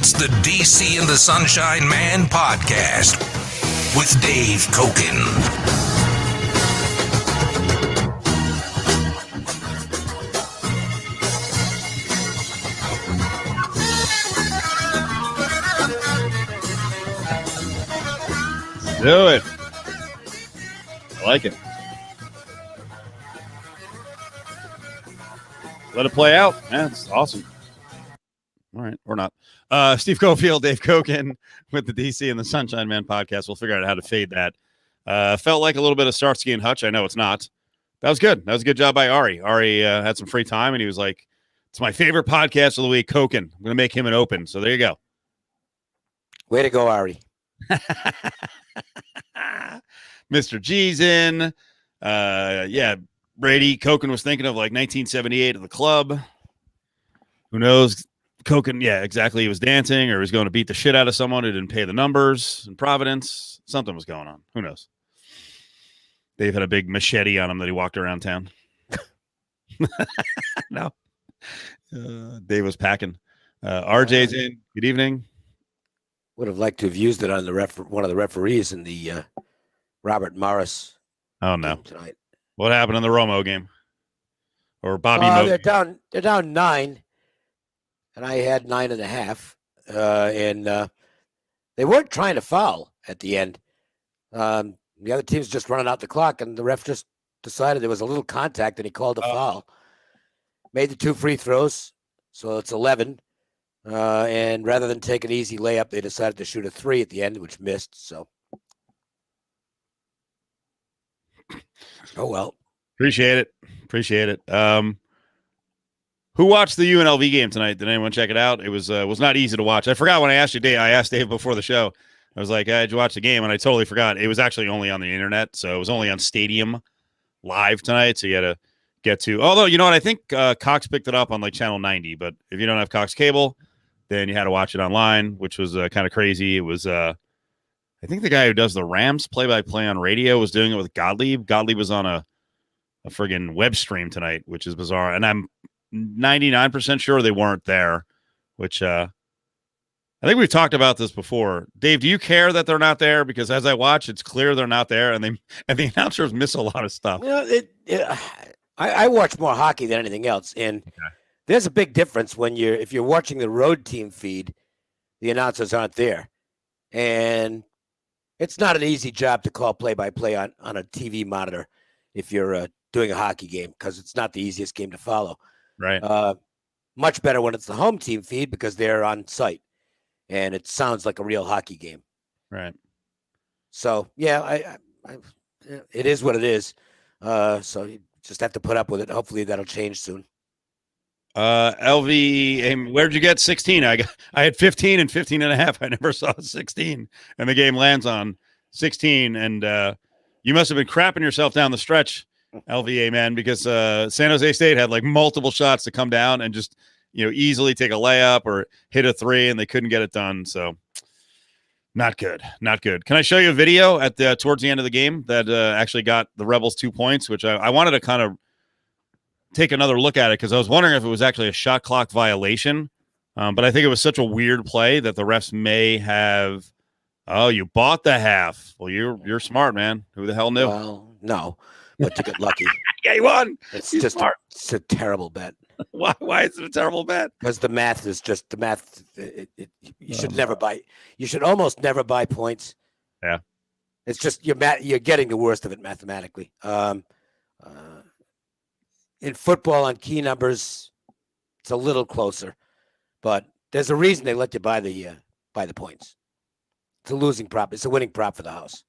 It's the DC and the Sunshine Man podcast with Dave Cokin. Do it. I like it. Let it play out. Yeah, it's awesome. All right, or not. Steve Cofield, Dave Cokin with the DC and the Sunshine Man podcast. We'll figure out how to fade that. Felt like a little bit of Starsky and Hutch. I know it's not. That was good. That was a good job by Ari. Ari had some free time, and he was like, it's my favorite podcast of the week, Cokin. I'm going to make him an open. So there you go. Way to go, Ari. Mr. G's in. Yeah, Brady. Cokin was thinking of like 1978 at the club. Who knows? Cokin, yeah, exactly. He was dancing or he was going to beat the shit out of someone who didn't pay the numbers in Providence. Something was going on. Who knows? Dave had a big machete on him that he walked around town. No. Dave was packing. RJ's in. Good evening. Would have liked to have used it on the one of the referees in the Robert Morris. Oh no! Tonight. What happened in the Romo game? Or Bobby? Mo- They're down 9, and I had 9.5, and they weren't trying to foul at the end. The other team's just running out the clock, and the ref just decided there was a little contact, and he called a foul. Made the 2 free throws, so it's 11. And rather than take an easy layup, they decided to shoot a 3 at the end, which missed. So, oh well. Appreciate it. Who watched the UNLV game tonight? Did anyone check it out? It was not easy to watch. I forgot when I asked you, Dave. I asked Dave before the show. I was like, "Did you watch the game?" And I totally forgot. It was actually only on the internet, so it was only on Stadium Live tonight. So you had to get to. Although you know what, I think Cox picked it up on like Channel 90. But if you don't have Cox cable, then you had to watch it online, which was kind of crazy. It was, I think the guy who does the Rams play-by-play on radio was doing it with Gottlieb. Gottlieb was on a friggin' web stream tonight, which is bizarre. And I'm 99% sure they weren't there, which I think we've talked about this before. Dave, do you care that they're not there? Because as I watch, it's clear they're not there, and the announcers miss a lot of stuff. I watch more hockey than anything else, and there's a big difference if you're watching the road team feed, the announcers aren't there. And it's not an easy job to call play-by-play on a TV monitor if you're doing a hockey game, because it's not the easiest game to follow. Right. Much better when it's the home team feed because they're on site and it sounds like a real hockey game. Right. So, yeah, it is what it is. So you just have to put up with it. Hopefully that'll change soon. LV, where'd you get 16? I had 15 and 15.5. I never saw 16, and the game lands on 16. And you must have been crapping yourself down the stretch, LVA man, because San Jose State had like multiple shots to come down and just easily take a layup or hit a 3, and they couldn't get it done. So not good. Can I show you a video at towards the end of the game that actually got the Rebels 2 points, which I wanted to kind of take another look at it because I was wondering if it was actually a shot clock violation. But I think it was such a weird play that the refs may have. Oh, you bought the half. Well, you're smart, man. Who the hell knew? Well, no, but you get lucky. Yeah, you won. It's just smart. It's a terrible bet. Why is it a terrible bet? Because the math is just the math. You should never buy. You should almost never buy points. Yeah, it's just you're getting the worst of it mathematically. In football on key numbers, it's a little closer, but there's a reason they let you buy the points. It's a losing prop. It's a winning prop for the house.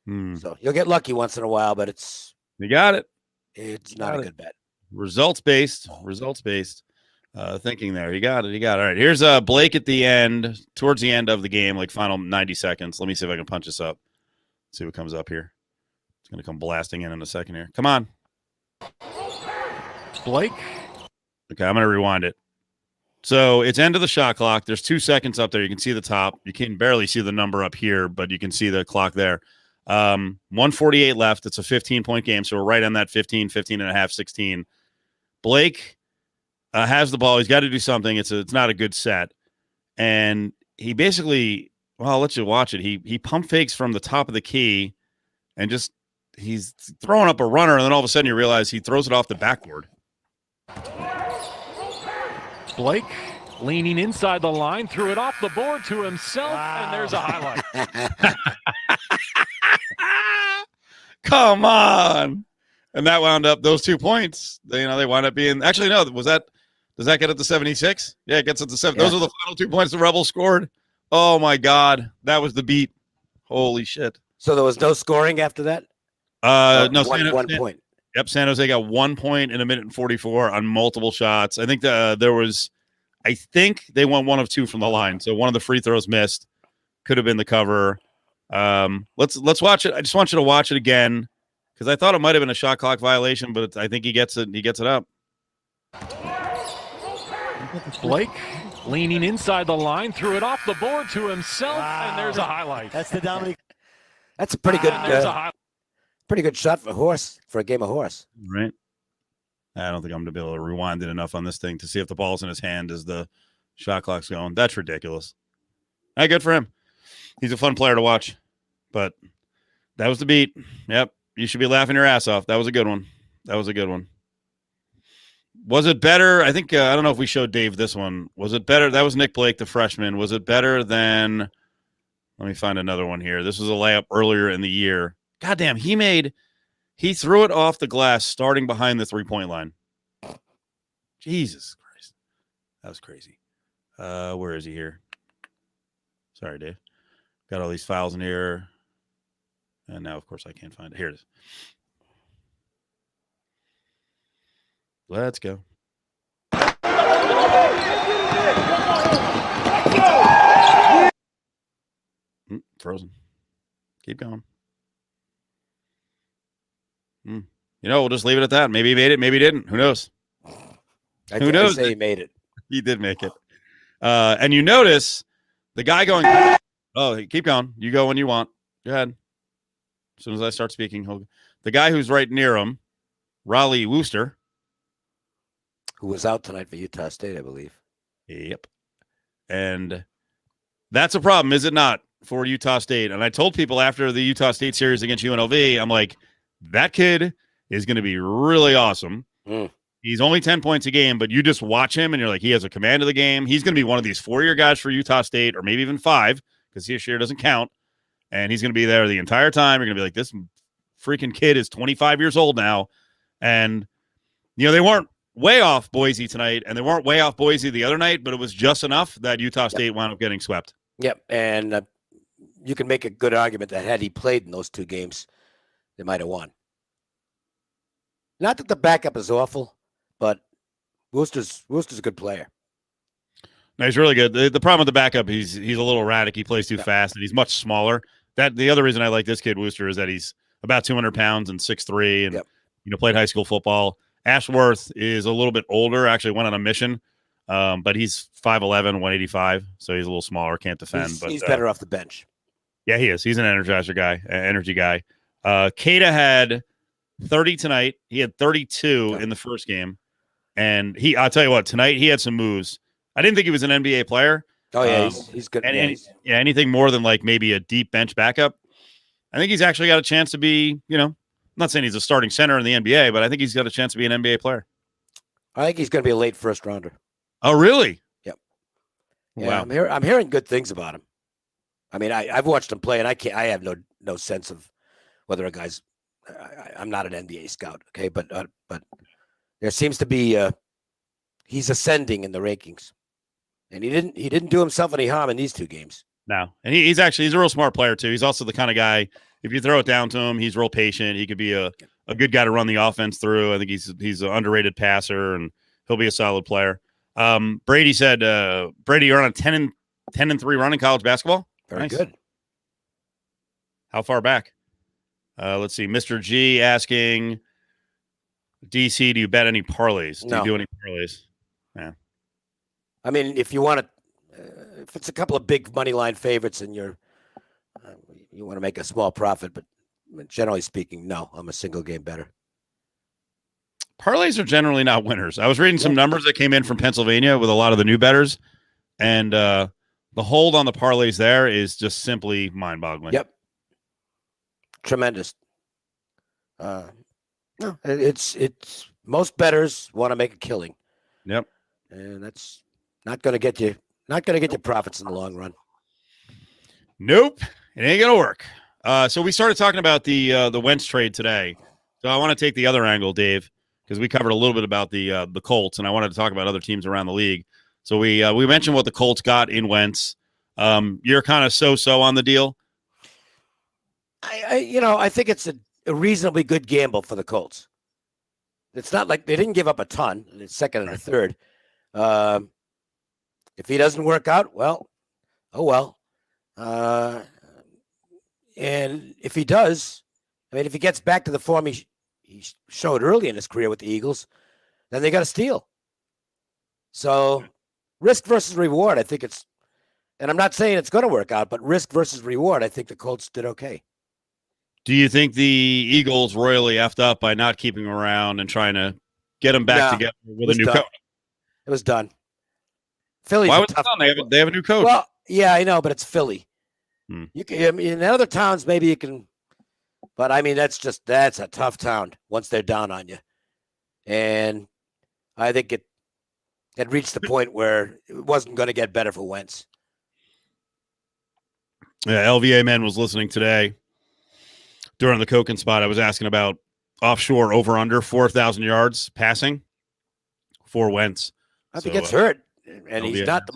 So you'll get lucky once in a while, but you got it. It's not a good bet. Results based thinking there. You got it. All right. Here's Blake at the end, towards the end of the game, like final 90 seconds. Let me see if I can punch this up. See what comes up here. It's going to come blasting in a second here. Come on. Blake. Okay, I'm going to rewind it. So it's end of the shot clock. There's 2 seconds up there. You can see the top. You can barely see the number up here, but you can see the clock there. 148 left. It's a 15-point game, so we're right on that 15 and a half, 16. Blake has the ball. He's got to do something. It's not a good set. and he basically, well, I'll let you watch it. He pump fakes from the top of the key, and he's throwing up a runner, and then all of a sudden you realize he throws it off the backboard. Blake leaning inside the line, threw it off the board to himself, and there's a highlight. Come on. And that wound up those 2 points. They wound up being, actually, no, does that get it to 76? Yeah, it gets it to 7. Yeah. Those are the final 2 points the Rebels scored. Oh my God. That was the beat. Holy shit. So there was no scoring after that? No, one point. Yep, San Jose got 1 point in a minute and 44 on multiple shots. I think I think they won 1 of 2 from the line. So one of the free throws missed. Could have been the cover. Let's watch it. I just want you to watch it again because I thought it might have been a shot clock violation, but I think he gets it. He gets it up. Blake leaning inside the line, threw it off the board to himself, and there's a highlight. That's the Dominic. That's a pretty good. Pretty good shot for a game of horse. Right. I don't think I'm going to be able to rewind it enough on this thing to see if the ball's in his hand as the shot clock's going. That's ridiculous. Hey, good for him. He's a fun player to watch. But that was the beat. Yep. You should be laughing your ass off. That was a good one. Was it better? I think, I don't know if we showed Dave this one. Was it better? That was Nick Blake, the freshman. Was it better than, let me find another one here. This was a layup earlier in the year. Goddamn, he threw it off the glass starting behind the 3-point line. Jesus Christ. That was crazy. Where is he here? Sorry, Dave. Got all these files in here. And now, of course, I can't find it. Here it is. Let's go. Frozen. Keep going. We'll just leave it at that. Maybe he made it. Maybe he didn't. Who knows? Who knows? I say he made it. He did make it. And you notice the guy going, oh, keep going. You go when you want. Go ahead. As soon as I start speaking, the guy who's right near him, Raleigh Wooster, who was out tonight for Utah State, I believe. Yep. And that's a problem, is it not, for Utah State? And I told people after the Utah State series against UNLV, I'm like, that kid is going to be really awesome. He's only 10 points a game, but you just watch him and you're like, he has a command of the game. He's going to be one of these 4-year guys for Utah State, or maybe even 5, because this year doesn't count. And he's going to be there the entire time. You're going to be like, this freaking kid is 25 years old now. And, they weren't way off Boise tonight, and they weren't way off Boise the other night, but it was just enough that Utah State wound up getting swept. Yep. And you can make a good argument that had he played in those 2 games, they might have won. Not that the backup is awful, but Wooster's a good player. No, he's really good. The problem with the backup, he's a little erratic. He plays too fast, and he's much smaller. The other reason I like this kid, Wooster, is that he's about 200 pounds and 6'3", and played high school football. Ashworth is a little bit older, actually went on a mission, but he's 5'11", 185, so he's a little smaller, can't defend. He's better off the bench. Yeah, he is. He's an energy guy. Keita had 30 tonight. He had 32 in the first game. And I'll tell you what, tonight he had some moves. I didn't think he was an NBA player. Oh, yeah, he's good. Anything more than like maybe a deep bench backup. I think he's actually got a chance to be, I'm not saying he's a starting center in the NBA, but I think he's got a chance to be an NBA player. I think he's going to be a late first rounder. Oh, really? Yep. Yeah, wow. I'm hearing good things about him. I mean, I've watched him play, and I have no sense of whether a guy's. I'm not an NBA scout, okay, but there seems to be he's ascending in the rankings, and he didn't do himself any harm in these 2 games. No, and he's a real smart player too. He's also the kind of guy, if you throw it down to him, he's real patient. He could be a good guy to run the offense through. I think he's an underrated passer, and he'll be a solid player. Brady said, Brady, you're on a 10-3 run in college basketball. Very good. How far back? Let's see. Mr. G asking, DC, do you bet any parlays? Do you do any parlays? Yeah. I mean, if you want to, if it's a couple of big money line favorites and you want to make a small profit, but generally speaking, no, I'm a single game better. Parlays are generally not winners. I was reading some numbers that came in from Pennsylvania with a lot of the new bettors, and The hold on the parlays there is just simply mind-boggling. Yep. Tremendous. No, it's most bettors want to make a killing. Yep. And that's not going to get you profits in the long run. Nope. It ain't going to work. So we started talking about the Wentz trade today. So I want to take the other angle, Dave, because we covered a little bit about the Colts, and I wanted to talk about other teams around the league. So we mentioned what the Colts got in Wentz. You're kind of so on the deal. I think it's a reasonably good gamble for the Colts. It's not like they didn't give up a ton in the second and the third. If he doesn't work out, well, oh well. And if he does, I mean, if he gets back to the form he showed early in his career with the Eagles, then they got to steal. So risk versus reward, I think it's, and I'm not saying it's going to work out, but risk versus reward, I think the Colts did okay. Do you think the Eagles royally effed up by not keeping him around and trying to get him back together with a new coach? It was done. Philly's Why was it done? They have a new coach. Well, yeah, I know, but it's Philly. You can, I mean, in other towns, maybe you can, but I mean, that's a tough town once they're down on you. And I think it had reached the point where it wasn't going to get better for Wentz. Yeah, LVA Man was listening today during the Cokin spot. I was asking about offshore over under 4,000 yards passing for Wentz. If he gets hurt, and he's not the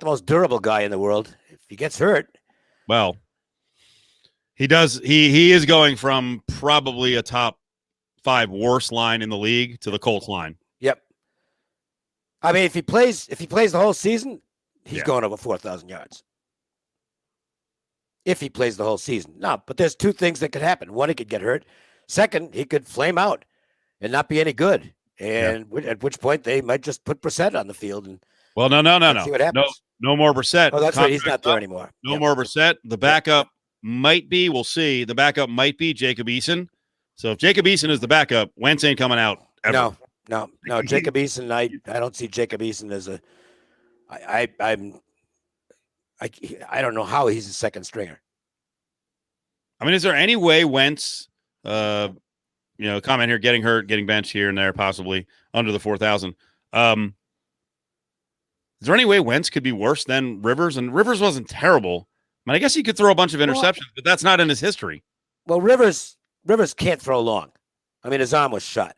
most durable guy in the world. If he gets hurt, well, he does. He is going from probably a top 5 worst line in the league to the Colts line. Yep. I mean, if he plays the whole season, he's going over 4,000 yards. If he plays the whole season. No, but there's two things that could happen. One, he could get hurt. Second, he could flame out and not be any good. And at which point they might just put Brissett on the field. And well, no. See what happens. No more Brissett. Oh, that's right. He's not there anymore. No more Brissett. The backup might be, we'll see. The backup might be Jacob Eason. So if Jacob Eason is the backup, Wentz ain't coming out ever. No. Jacob Eason, I don't see Jacob Eason as a I don't know how he's a second stringer. I mean, is there any way Wentz, comment here, getting hurt, getting benched here and there, possibly under the 4,000. Is there any way Wentz could be worse than Rivers? And Rivers wasn't terrible. I mean, I guess he could throw a bunch of interceptions, but that's not in his history. Well, Rivers can't throw long. I mean, his arm was shot.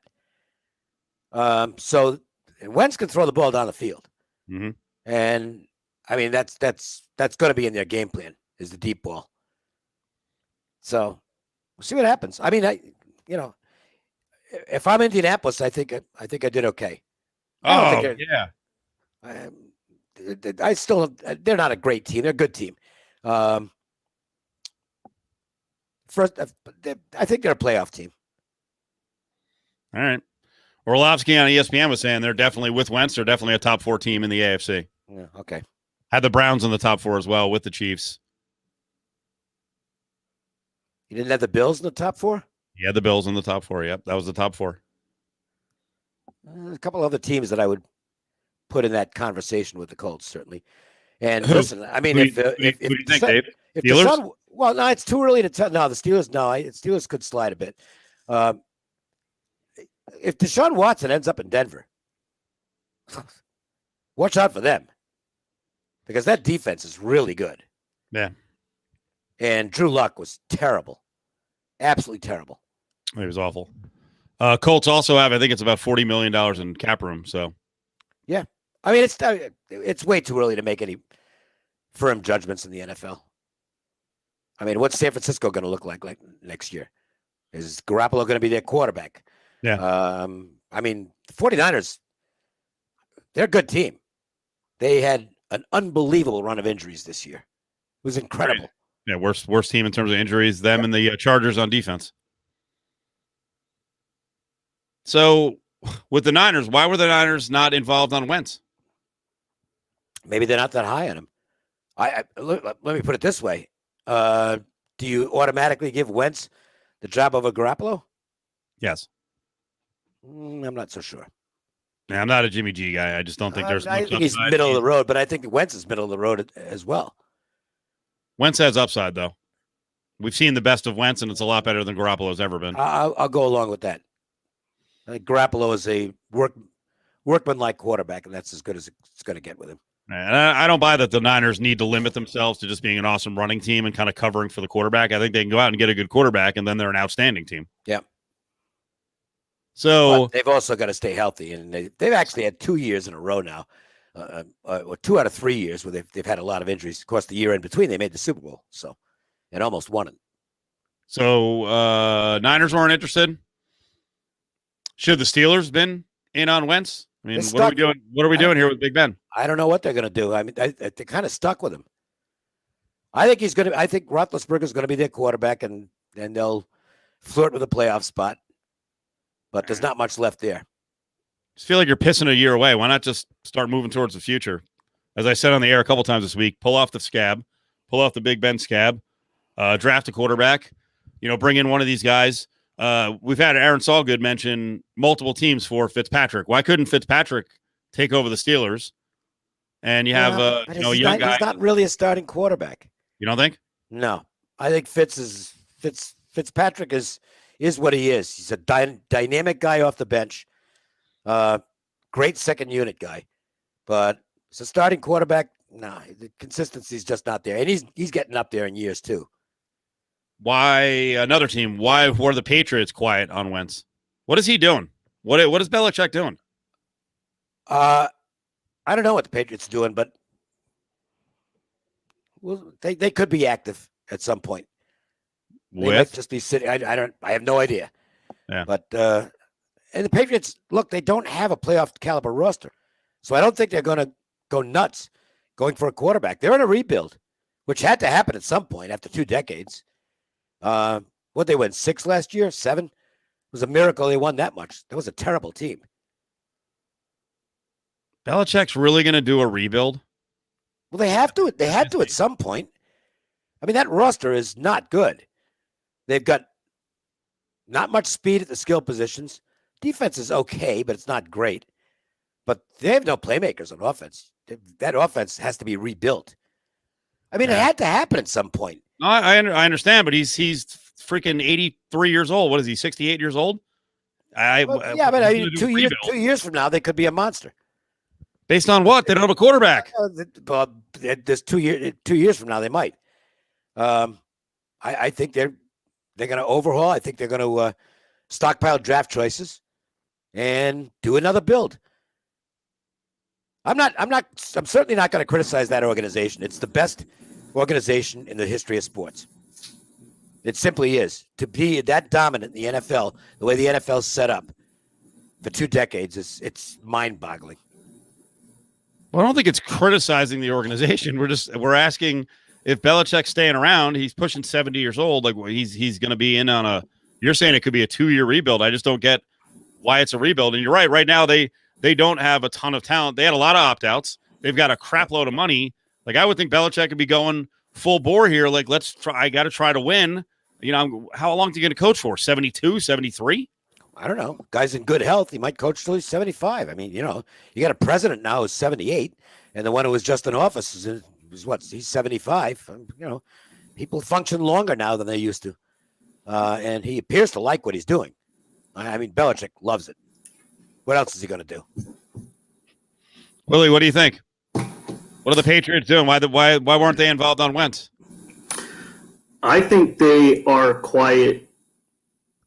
So Wentz can throw the ball down the field. Mm-hmm. And I mean, that's going to be in their game plan, is the deep ball. So we'll see what happens. I mean, if I'm Indianapolis, I think I did okay. Yeah. They're not a great team. They're a good team. First, I think they're a playoff team. All right. Orlovsky on ESPN was saying they're definitely, with Wentz, they're definitely a top 4 team in the AFC. Yeah, okay. Had the Browns in the top 4 as well with the Chiefs. You didn't have the Bills in the top 4? Yeah, the Bills in the top 4. Yep, that was the top 4. A couple other teams that I would put in that conversation with the Colts, certainly. And listen, I mean, if what do you think, Dave? If Steelers? well, no, it's too early to tell. No, the Steelers. No, Steelers could slide a bit. If Deshaun Watson ends up in Denver, watch out for them, because that defense is really good. Yeah. And Drew Luck was terrible, absolutely terrible. It was awful. Colts also have, I think it's about $40 million in cap room. So, yeah, I mean, it's way too early to make any firm judgments in the NFL. I mean, what's San Francisco going to look like next year? Is Garoppolo going to be their quarterback? Yeah. I mean, the 49ers, they're a good team. They had an unbelievable run of injuries this year. It was incredible. Right. Yeah, worst team in terms of injuries, them and the Chargers on defense. So, with the Niners, why were the Niners not involved on Wentz? Maybe they're not that high on him. Let me put it this way. Do you automatically give Wentz the job over Garoppolo? Yes. I'm not so sure. Yeah, I'm not a Jimmy G guy. I just don't think there's. I think he's middle of the road, but I think Wentz is middle of the road as well. Wentz has upside, though. We've seen the best of Wentz, and it's a lot better than Garoppolo's ever been. I'll go along with that. I think Garoppolo is a workman-like quarterback, and that's as good as it's going to get with him. And I don't buy that the Niners need to limit themselves to just being an awesome running team and kind of covering for the quarterback. I think they can go out and get a good quarterback, and then they're an outstanding team. Yeah. So but they've also got to stay healthy, and they've actually had 2 years in a row now, or 2 out of 3 years where they've had a lot of injuries. Of course, the year in between they made the Super Bowl, and almost won it. So Niners weren't interested. Should the Steelers been in on Wentz? I mean, what are we doing? What are we doing here with Big Ben? I don't know what they're going to do. I mean, they're kind of stuck with him. I think he's going to. I think Roethlisberger's going to be their quarterback, and they'll flirt with a playoff spot. But there's not much left there. I just feel like you're pissing a year away. Why not just start moving towards the future? As I said on the air a couple times this week, pull off the Big Ben scab, draft a quarterback. Bring in one of these guys. We've had Aaron Sallgood mention multiple teams for Fitzpatrick. Why couldn't Fitzpatrick take over the Steelers? And you have a young guy. He's not really a starting quarterback. You don't think? No, I think Fitzpatrick is what he is. He's a dynamic guy off the bench, great second unit guy, but as a starting quarterback, no, the consistency is just not there, and he's getting up there in years too. Why another team? Why were the Patriots quiet on Wentz? What is he doing? What is Belichick doing? I don't know what the Patriots are doing, but they could be active at some point. They might just be sitting. I have no idea. Yeah. But and the Patriots, look, they don't have a playoff caliber roster, so I don't think they're going to go nuts going for a quarterback. They're in a rebuild, which had to happen at some point after 2 decades. What they win 6 last year, 7? It was a miracle they won that much. That was a terrible team. Belichick's really going to do a rebuild? Well, they have to. They had to at some point. I mean, that roster is not good. They've got not much speed at the skill positions. Defense is okay, but it's not great. But they have no playmakers on offense. That offense has to be rebuilt. I mean, It had to happen at some point. No, I understand, but he's freaking 83 years old. What is he, 68 years old? But I mean, 2 years from now, they could be a monster. Based on what? They don't have a quarterback. There's 2 years from now, they might. I think they're going to overhaul. I think they're going to stockpile draft choices and do another build. I'm certainly not going to criticize that organization. It's the best organization in the history of sports. It simply is. To be that dominant in the NFL, the way the NFL's set up for 2 decades, it's mind-boggling. Well, I don't think it's criticizing the organization. We're asking if Belichick's staying around. He's pushing 70 years old. Like he's going to be in on a. You're saying it could be a 2-year rebuild. I just don't get why it's a rebuild. And you're right. Right now they don't have a ton of talent. They had a lot of opt-outs. They've got a crap load of money. Like I would think Belichick could be going full bore here. Like let's try. I got to try to win. How long are you going to coach for? 72, 73? I don't know. Guy's in good health. He might coach till he's 75. I mean, you got a president now who's 78, and the one who was just in office is what? He's 75. People function longer now than they used to. And he appears to like what he's doing. I mean, Belichick loves it. What else is he going to do? Willie, what do you think? What are the Patriots doing? Why weren't they involved on Wentz? I think they are quiet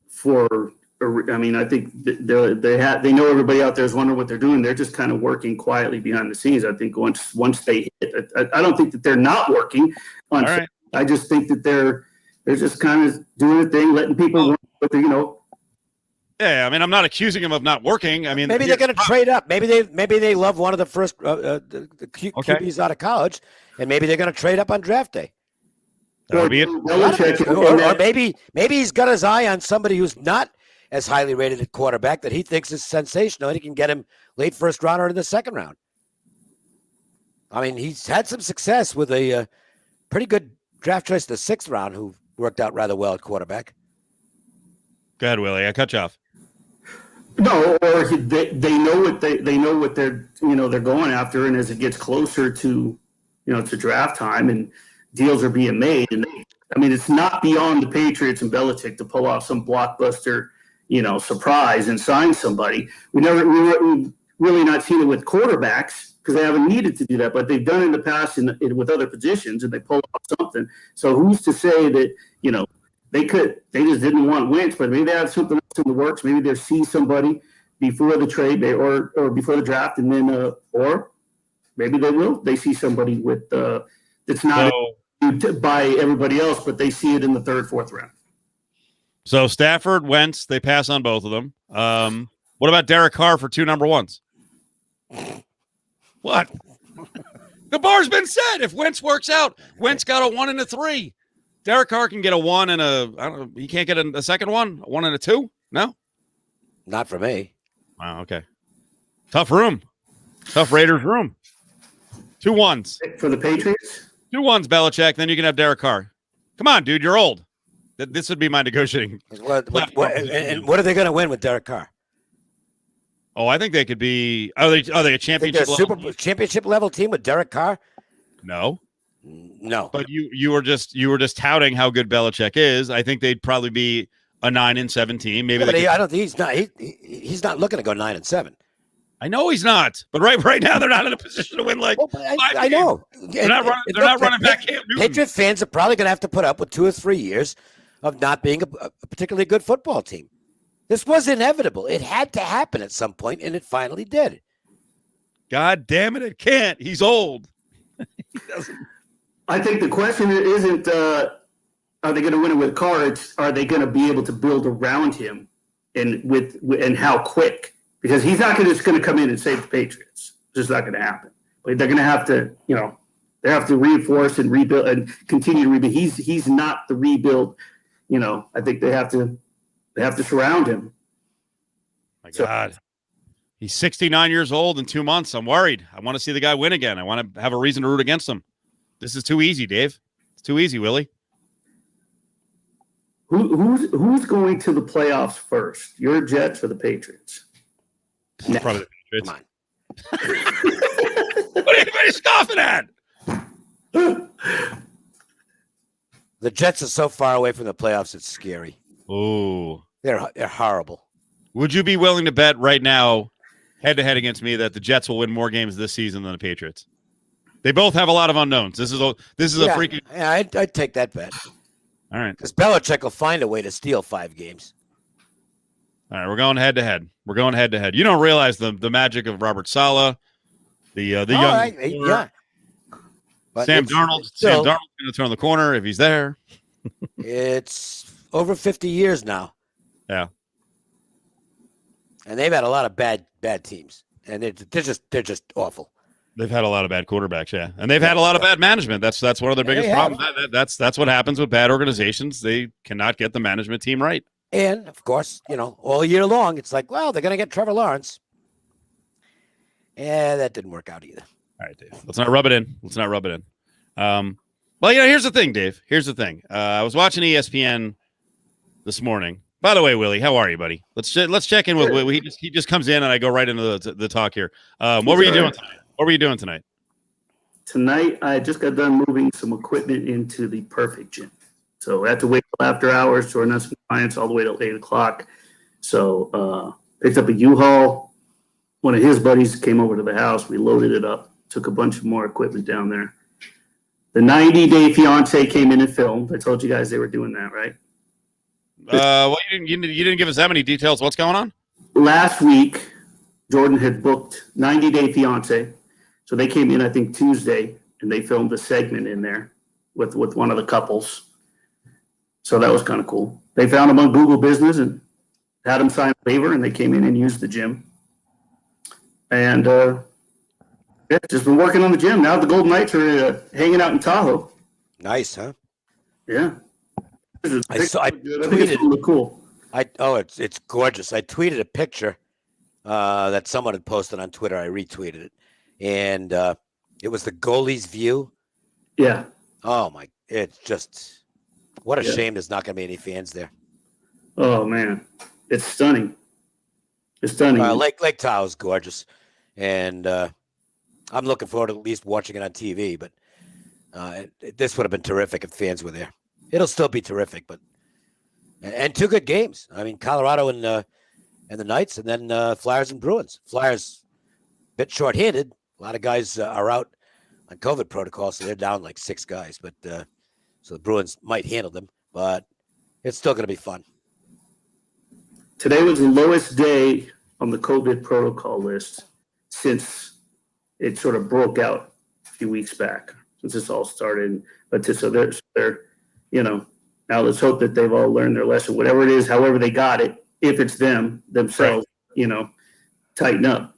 for. I mean, I think they know everybody out there is wondering what they're doing. They're just kind of working quietly behind the scenes. I think once they hit, I don't think that they're not working. All right. I just think that they're just kind of doing a thing, letting people work, but Yeah, I mean, I'm not accusing him of not working. I mean, maybe they're going to trade up. Maybe they love one of the first QBs out of college, and maybe they're going to trade up on draft day. That would be it. Or maybe he's got his eye on somebody who's not as highly rated at quarterback that he thinks is sensational, and he can get him late first round or in the second round. I mean, he's had some success with a pretty good draft choice in the 6th round who worked out rather well at quarterback. Go ahead, Willie. I cut you off. No, or they know what they know what they're going after, and as it gets closer to to draft time and deals are being made, and it's not beyond the Patriots and Belichick to pull off some blockbuster surprise and sign somebody. We've really not seen it with quarterbacks because they haven't needed to do that, but they've done it in the past with other positions, and they pull off something. So who's to say that they just didn't want Wentz, but maybe they have something else in the works. Maybe they see somebody before the trade or before the draft, and then or maybe they see somebody with that's not by everybody else, but they see it in the third, fourth round. So Stafford, Wentz, they pass on both of them. What about Derek Carr for 2 number ones? What? The bar's been set. If Wentz works out, Wentz got a 1 and a 3. Derek Carr can get a 1 and a. I don't know. He can't get a second one. A 1 and a 2. No, not for me. Wow. Okay. Tough room. Tough Raiders room. 2 1s for the Patriots. 2 1s, Belichick. Then you can have Derek Carr. Come on, dude. You're old. This would be my negotiating. And what are they going to win with Derek Carr? Oh, I think they could be. Are they a championship level? Championship level team with Derek Carr? No. But you were just touting how good Belichick is. I think they'd probably be a 9-7 team. Maybe I don't think he's not looking to go 9-7. I know he's not, but right now they're not in a position to win. I know they're not running back Cam Newton. Patriot fans are probably going to have to put up with 2 or 3 years of not being a particularly good football team. This was inevitable. It had to happen at some point, and it finally did. God damn it! It can't. He's old. He doesn't. I think the question isn't are they going to win it with Carr? It's are they going to be able to build around him and how quick? Because he's not just going to come in and save the Patriots. It's just not going to happen. But they're going to have to, they have to reinforce and rebuild and continue to rebuild. He's not the rebuild. I think they have to surround him. My God. He's 69 years old in 2 months. I'm worried. I want to see the guy win again. I want to have a reason to root against him. This is too easy, Dave. It's too easy, Willie. Who's going to the playoffs first? Your Jets or the Patriots? Probably the Patriots. Come on. What are you scoffing at? The Jets are so far away from the playoffs, it's scary. Oh, they're horrible. Would you be willing to bet right now, head to head against me, that the Jets will win more games this season than the Patriots? They both have a lot of unknowns. This is a freaking. Yeah, I'd take that bet. All right, because Belichick will find a way to steal 5 games. All right, we're going head to head. You don't realize the magic of Robert Saleh, the young. Yeah. But Sam Darnold's going to turn the corner if he's there. It's over 50 years now. Yeah. And they've had a lot of bad teams, and they're just awful. They've had a lot of bad quarterbacks, yeah, and they've had a lot of bad management. That's one of their biggest problems. That's what happens with bad organizations. They cannot get the management team right. And of course, all year long, it's like, well, they're going to get Trevor Lawrence. Yeah, that didn't work out either. All right, Dave. Let's not rub it in. Well, here's the thing, Dave. I was watching ESPN this morning. By the way, Willie, how are you, buddy? Let's check in with Willie. He just comes in, and I go right into the talk here. What were you doing tonight? What were you doing tonight? Tonight, I just got done moving some equipment into the Perfect Gym. So I had to wait till after hours to run some clients all the way till 8 o'clock. So picked up a U-Haul. One of his buddies came over to the house. We loaded it up, took a bunch of more equipment down there. The 90-Day Fiancé came in and filmed. I told you guys they were doing that, right? Well, you didn't give us that many details. What's going on? Last week, Jordan had booked 90-Day Fiancé. So they came in, I think, Tuesday, and they filmed a segment in there with one of the couples. So that was kind of cool. They found him on Google Business and had him sign a waiver, and they came in and used the gym. And just been working on the gym. Now the Golden Knights are hanging out in Tahoe. Nice, huh? Yeah. I tweeted. It's really cool. It's gorgeous. I tweeted a picture that someone had posted on Twitter. I retweeted it, and it was the goalie's view. Yeah. Oh my! It's just what a shame. There's not going to be any fans there. Oh man, it's stunning. It's stunning. Lake Tahoe's gorgeous, and I'm looking forward to at least watching it on TV. But this would have been terrific if fans were there. It'll still be terrific, but and two good games. I mean, Colorado and the Knights, and then Flyers and Bruins. Flyers a bit shorthanded. A lot of guys are out on COVID protocol, so they're down like 6 guys. But so the Bruins might handle them, but it's still going to be fun. Today was the lowest day on the COVID protocol list since it sort of broke out a few weeks back, since this all started. But so they're, now let's hope that they've all learned their lesson, whatever it is, however they got it, if it's themselves, tighten up.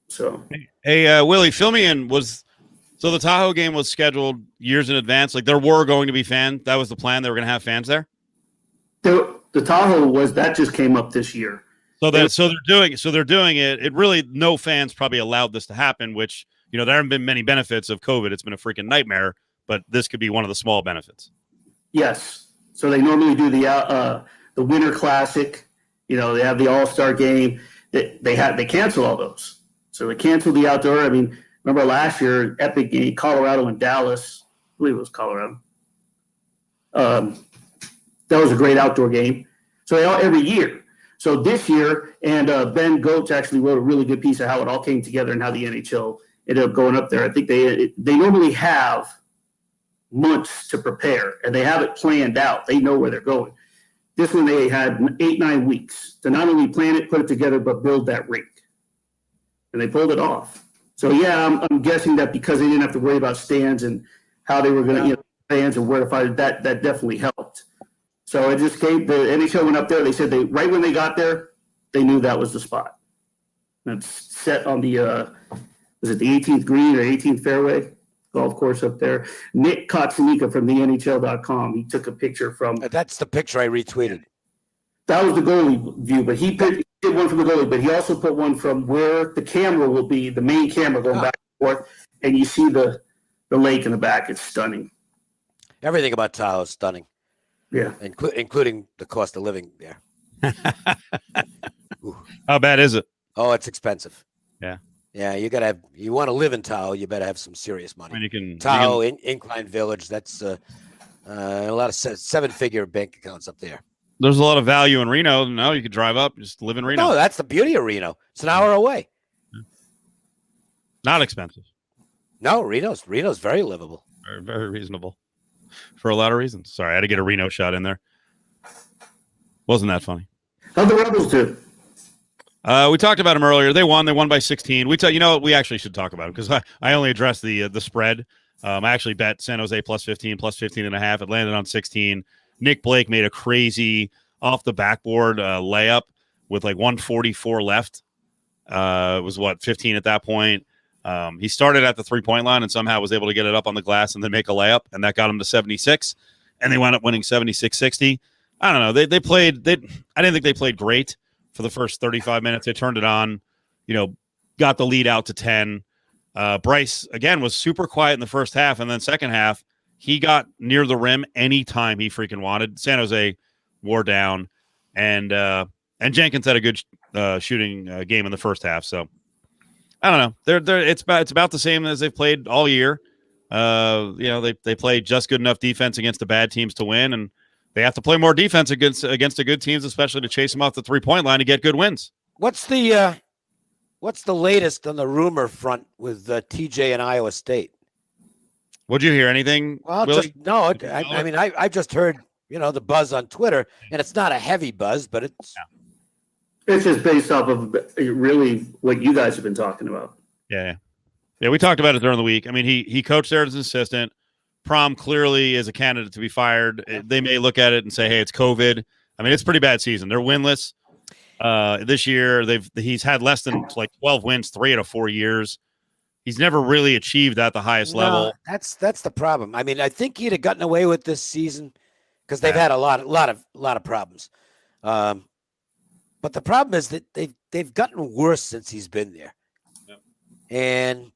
So, hey, Willie, fill me in. So the Tahoe game was scheduled years in advance. Like there were going to be fans. That was the plan. They were going to have fans there. The Tahoe that just came up this year. So they're doing it. It really, no fans probably allowed this to happen, which, there haven't been many benefits of COVID. It's been a freaking nightmare, but this could be one of the small benefits. Yes. So they normally do the Winter Classic. They have the All-Star game. They cancel all those. So they canceled the outdoor. I mean, remember last year, epic game, Colorado and Dallas. I believe it was Colorado. That was a great outdoor game. So every year. So this year, and Ben Goetz actually wrote a really good piece of how it all came together and how the NHL ended up going up there. I think they normally have months to prepare, and they have it planned out. They know where they're going. This one, they had 8-9 weeks to not only plan it, put it together, but build that rink. And they pulled it off. So, yeah, I'm guessing that because they didn't have to worry about stands and how they were going to, fans and where to find it, that definitely helped. So it just came, the NHL went up there. They said right when they got there, they knew that was the spot. That's set on the, was it the 18th green or 18th fairway golf course up there? Nick Kotsanika from the NHL.com. He took a picture from. That's the picture I retweeted. That was the goalie view, but he did one from the goalie, but he also put one from where the camera will be, the main camera going back and forth, and you see the lake in the back. It's stunning. Everything about Tahoe is stunning. Yeah. Including the cost of living there. How bad is it? Oh, it's expensive. Yeah. Yeah, you want to live in Tahoe, you better have some serious money. I mean, Tahoe, Incline Village, that's a lot of 7-figure bank accounts up there. There's a lot of value in Reno. No, you could drive up, just live in Reno. No, that's the beauty of Reno. It's an hour away. Not expensive. No, Reno's very livable. Very, very reasonable for a lot of reasons. Sorry, I had to get a Reno shot in there. Wasn't that funny? How'd the Rebels do? We talked about them earlier. They won by 16. We actually should talk about them because I only addressed the spread. I actually bet San Jose plus 15 and a half. It landed on 16. Nick Blake made a crazy off the backboard layup with like 1:44 left. It was 15 at that point. He started at the 3-point line and somehow was able to get it up on the glass and then make a layup, and that got him to 76. And they wound up winning 76-60. I don't know. I didn't think they played great for the first 35 minutes. They turned it on, got the lead out to 10. Bryce, again, was super quiet in the first half, and then second half, he got near the rim anytime he freaking wanted. San Jose wore down, and Jenkins had a good shooting game in the first half. So I don't know. It's about the same as they've played all year. They play just good enough defense against the bad teams to win, and they have to play more defense against the good teams, especially to chase them off the 3-point line to get good wins. What's the latest on the rumor front with TJ and Iowa State? Would you hear anything? Well, I just heard the buzz on Twitter, and it's not a heavy buzz, but it's just based off of really what you guys have been talking about. Yeah. We talked about it during the week. I mean, he coached there as an assistant. Prom clearly is a candidate to be fired. They may look at it and say, "Hey, it's COVID." I mean, it's a pretty bad season. They're winless this year. He's had less than 12 wins 3 out of 4 years. He's never really achieved at the highest level. That's the problem. I mean, I think he'd have gotten away with this season because they've had a lot of problems. But the problem is that they've gotten worse since he's been there. Yep. And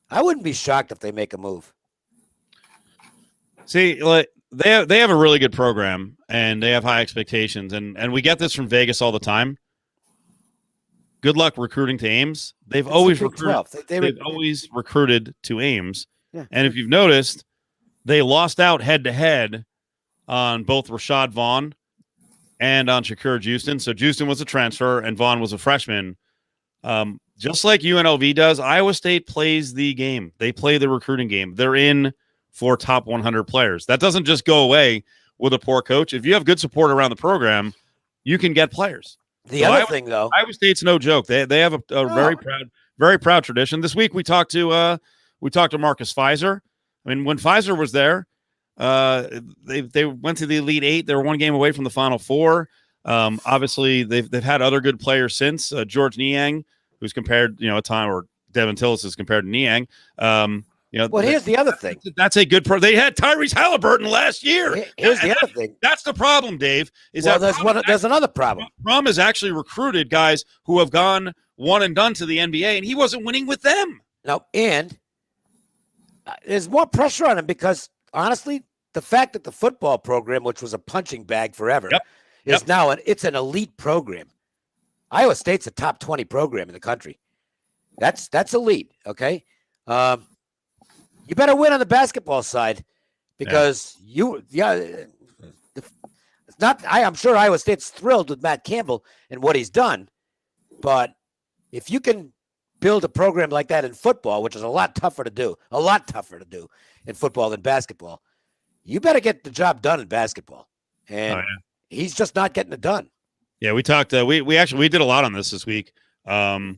I wouldn't be shocked if they make a move. See, they have a really good program and they have high expectations, and we get this from Vegas all the time. good luck recruiting to Ames. They've It's always the Big recruited. 12. They've always recruited to Ames. Yeah. And if you've noticed, they lost out head-to-head on both Rashad Vaughn and on Shakur Houston. So Houston was a transfer and Vaughn was a freshman. Just like UNLV does, Iowa State plays the game. They play the recruiting game. They're in for top 100 players. That doesn't just go away with a poor coach. If you have good support around the program, you can get players. The other thing, though, Iowa State's no joke. They have a very proud tradition. This week we talked to Marcus Fizer. I mean, when Fizer was there, they went to the Elite Eight. They were one game away from the Final Four. Obviously, they've had other good players since. George Niang, who's compared, a time, or Devin Tillis is compared to Niang. Well, here's the other thing. That's a good They had Tyrese Halliburton last year. Here's the other thing. That's the problem, Dave. There's another problem. Brum has actually recruited guys who have gone one and done to the NBA, and he wasn't winning with them. No, and there's more pressure on him because, honestly, the fact that the football program, which was a punching bag forever, is now it's an elite program. Iowa State's a top 20 program in the country. That's elite, okay? You better win on the basketball side because I'm sure Iowa State's thrilled with Matt Campbell and what he's done, but if you can build a program like that in football, which is a lot tougher to do in football than basketball, you better get the job done in basketball. And he's just not getting it done. Yeah, we talked. We did a lot on this week. Why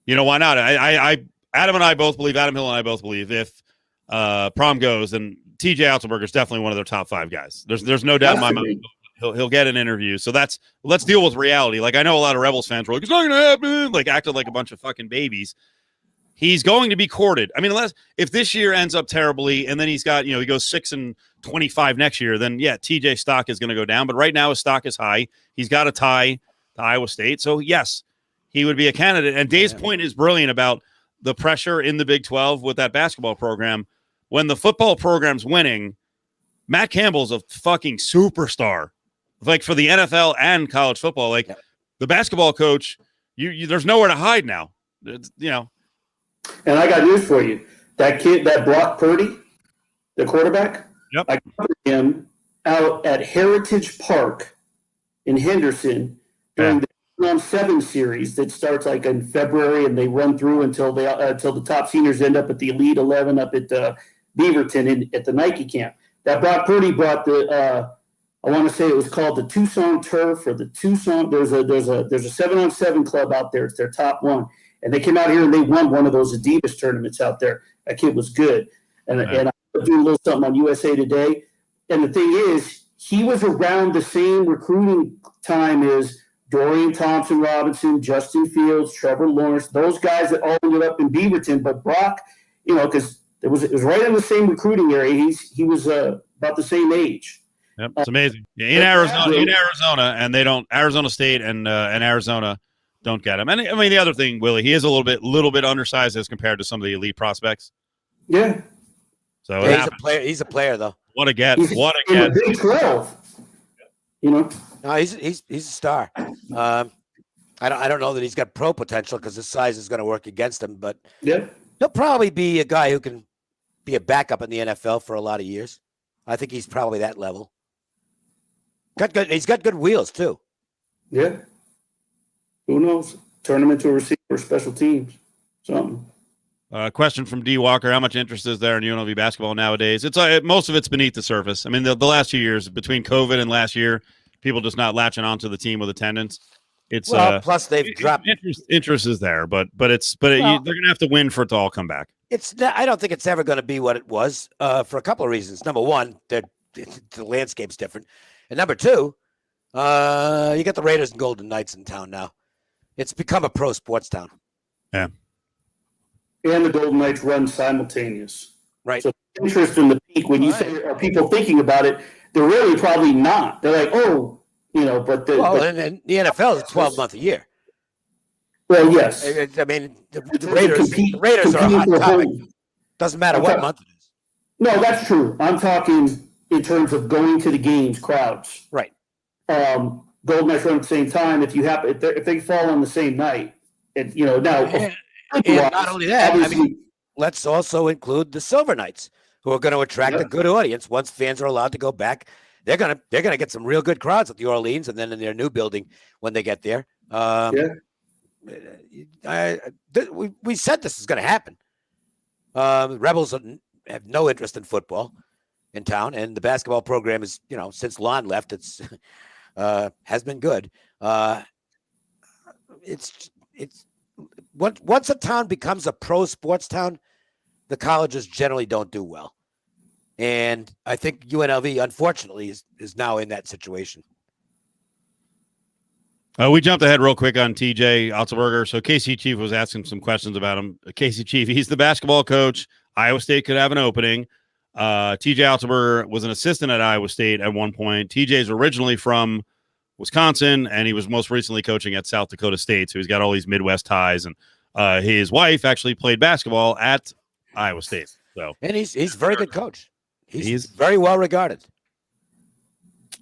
not? Adam Hill and I both believe if Prom goes, then TJ Altenberger is definitely one of their top 5 guys. There's no doubt in my mind he'll get an interview. So let's deal with reality. Like, I know a lot of Rebels fans were like, it's not going to happen. Like, acted like a bunch of fucking babies. He's going to be courted. I mean, if this year ends up terribly and then he's got, he goes 6-25 next year, then TJ stock is going to go down. But right now his stock is high. He's got a tie to Iowa State. So yes, he would be a candidate. And Dave's point is brilliant about the pressure in the Big 12 with that basketball program. When the football program's winning, Matt Campbell's a fucking superstar, like for the NFL and college football. Like the basketball coach, there's nowhere to hide now. And I got news for you. That kid, that Brock Purdy, the quarterback, I covered him out at Heritage Park in Henderson during the 7 series that starts like in February, and they run through until the top seniors end up at the Elite 11 up at Beaverton at the Nike camp. That Brock Purdy brought the I want to say it was called the Tucson Turf or the Tucson. There's a 7-on-7 club out there. It's their top one. And they came out here and they won one of those Adidas tournaments out there. That kid was good. And I do a little something on USA Today. And the thing is, he was around the same recruiting time as Dorian Thompson-Robinson, Justin Fields, Trevor Lawrence, those guys that all ended up in Beaverton. But Brock, because it was right in the same recruiting area. He was about the same age. Yep, it's amazing. In Arizona, and they don't. Arizona State and Arizona don't get him. And I mean, the other thing, Willie, he is a little bit undersized as compared to some of the elite prospects. Yeah. So he's a player. He's a player, though. What a get! What a get! Big 12. No, he's a star. I don't know that he's got pro potential because his size is going to work against him, but he'll probably be a guy who can be a backup in the NFL for a lot of years. I think he's probably that level. He's got good wheels too. Yeah. Who knows? Turn him into a receiver, special teams, something. Question from D. Walker: how much interest is there in UNLV basketball nowadays? It's most of it's beneath the surface. I mean, the last 2 years between COVID and last year, people just not latching onto the team with attendance. It's plus they've dropped interest is there, but they're gonna have to win for it to all come back. I don't think it's ever going to be what it was for a couple of reasons. Number one, the landscape's different. And number two, you got the Raiders and Golden Knights in town now. It's become a pro sports town. Yeah. And the Golden Knights run simultaneous. Right. So interest in the peak, when you say, are people thinking about it, they're really probably not. They're like, but and the NFL is a 12-month a year. Well, yes. I mean, the Raiders are a hot topic. Doesn't matter what month it is. No, that's true. I'm talking in terms of going to the games, crowds. Right. Golden Knights run at the same time. If they fall on the same night, And now And not only that, I mean, let's also include the Silver Knights, who are going to attract a good audience once fans are allowed to go back. They're gonna get some real good crowds at the Orleans, and then in their new building when they get there. We said this is going to happen. Rebels have no interest in football in town, and the basketball program is, since Lon left, it's has been good. It's once a town becomes a pro sports town, the colleges generally don't do well. And I think UNLV, unfortunately, is now in that situation. We jumped ahead real quick on TJ Otzelberger. So Casey Chief was asking some questions about him. Casey Chief, he's the basketball coach. Iowa State could have an opening. TJ Otzelberger was an assistant at Iowa State at one point. TJ's originally from Wisconsin, and he was most recently coaching at South Dakota State. So he's got all these Midwest ties. And his wife actually played basketball at Iowa State. And he's a very good coach. He's very well regarded.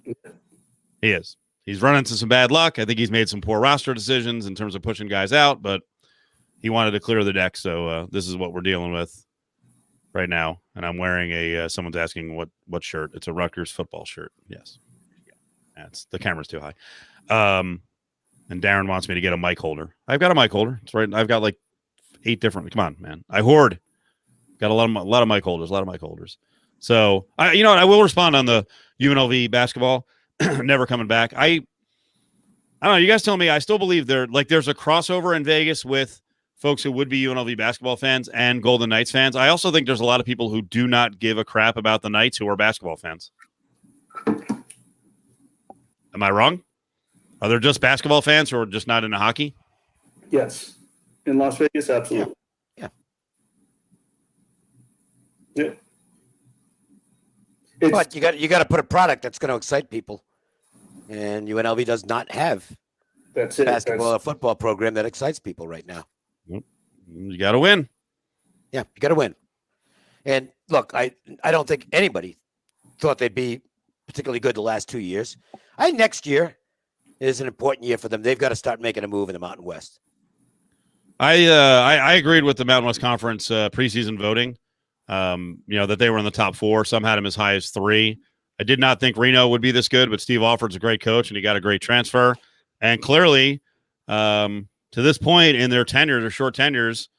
He is. He's run into some bad luck. I think he's made some poor roster decisions in terms of pushing guys out, but he wanted to clear the deck. So this is what we're dealing with right now. And I'm wearing someone's asking what shirt. It's a Rutgers football shirt. Yes. That's the camera's too high. And Darren wants me to get a mic holder. I've got a mic holder. It's right. I've got like 8 different. Come on, man. I hoard. Got a lot of mic holders. So I will respond on the UNLV basketball. Never coming back. I don't know. You guys tell me. I still believe there's a crossover in Vegas with folks who would be UNLV basketball fans and Golden Knights fans. I also think there's a lot of people who do not give a crap about the Knights who are basketball fans. Am I wrong? Are there just basketball fans who are just not into hockey? Yes. In Las Vegas, absolutely. Yeah. But you got to put a product that's going to excite people, and UNLV does not have basketball or football program that excites people right now. You got to win. Yeah, you got to win. And look, I don't think anybody thought they'd be particularly good the last 2 years. I think next year is an important year for them. They've got to start making a move in the Mountain West. I agreed with the Mountain West Conference preseason voting. That they were in the top 4. Some had him as high as 3. I did not think Reno would be this good, but Steve Alford's a great coach, and he got a great transfer. And clearly, to this point in their short tenures,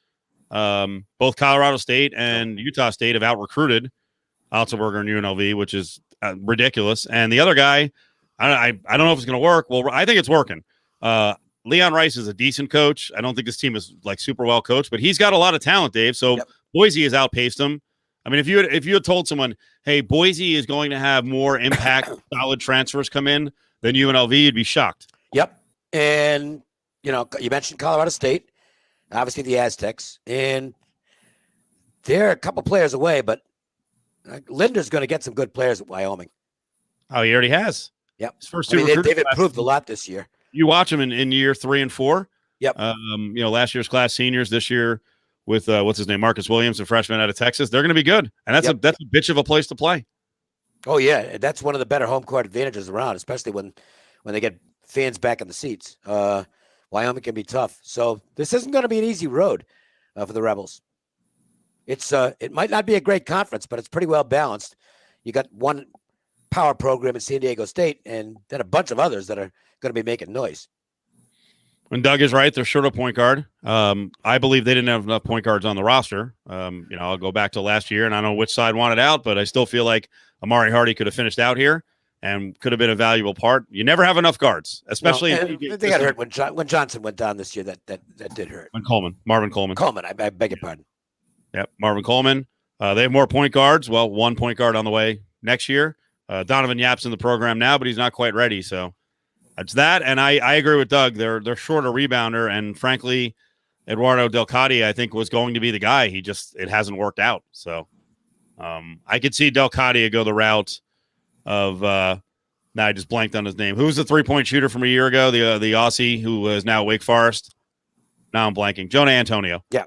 both Colorado State and Utah State have out-recruited Otzelberger and UNLV, which is ridiculous. And the other guy, I don't know if it's going to work. Well, I think it's working. Leon Rice is a decent coach. I don't think this team is like super well coached, but he's got a lot of talent, Dave. So Boise has outpaced them. I mean, if you had told someone, hey, Boise is going to have more impact, solid transfers come in than UNLV, you'd be shocked. Yep. And, you mentioned Colorado State, obviously the Aztecs, and they're a couple players away, but Linder's going to get some good players at Wyoming. Oh, he already has. Yep. His first they've improved a lot this year. You watch them in year 3 and 4. Yep. Last year's class seniors, this year with what's his name, Marcus Williams, a freshman out of Texas. They're going to be good, and that's a bitch of a place to play. Oh yeah, that's one of the better home court advantages around, especially when they get fans back in the seats. Wyoming can be tough, so this isn't going to be an easy road for the Rebels. It might not be a great conference, but it's pretty well balanced. You got one power program at San Diego State, and then a bunch of others that are going to be making noise. When Doug is right, they're short of point guard. I believe they didn't have enough point guards on the roster. I'll go back to last year, and I don't know which side wanted out, but I still feel like Amari Hardy could have finished out here and could have been a valuable part. You never have enough guards, especially. They got hurt when Johnson went down this year. That did hurt. Marvin Coleman. I beg your pardon. Yep, Marvin Coleman. They have more point guards. Well, one point guard on the way next year. Donovan Yap's in the program now, but he's not quite ready. So it's that, and I agree with Doug. They're short a rebounder, and frankly, Eduardo Delcati, I think, was going to be the guy. It hasn't worked out. So I could see Delcati go the route of now I just blanked on his name. Who's the 3-point shooter from a year ago? The Aussie who is now Wake Forest. Now I'm blanking. Jonah Antonio. Yeah.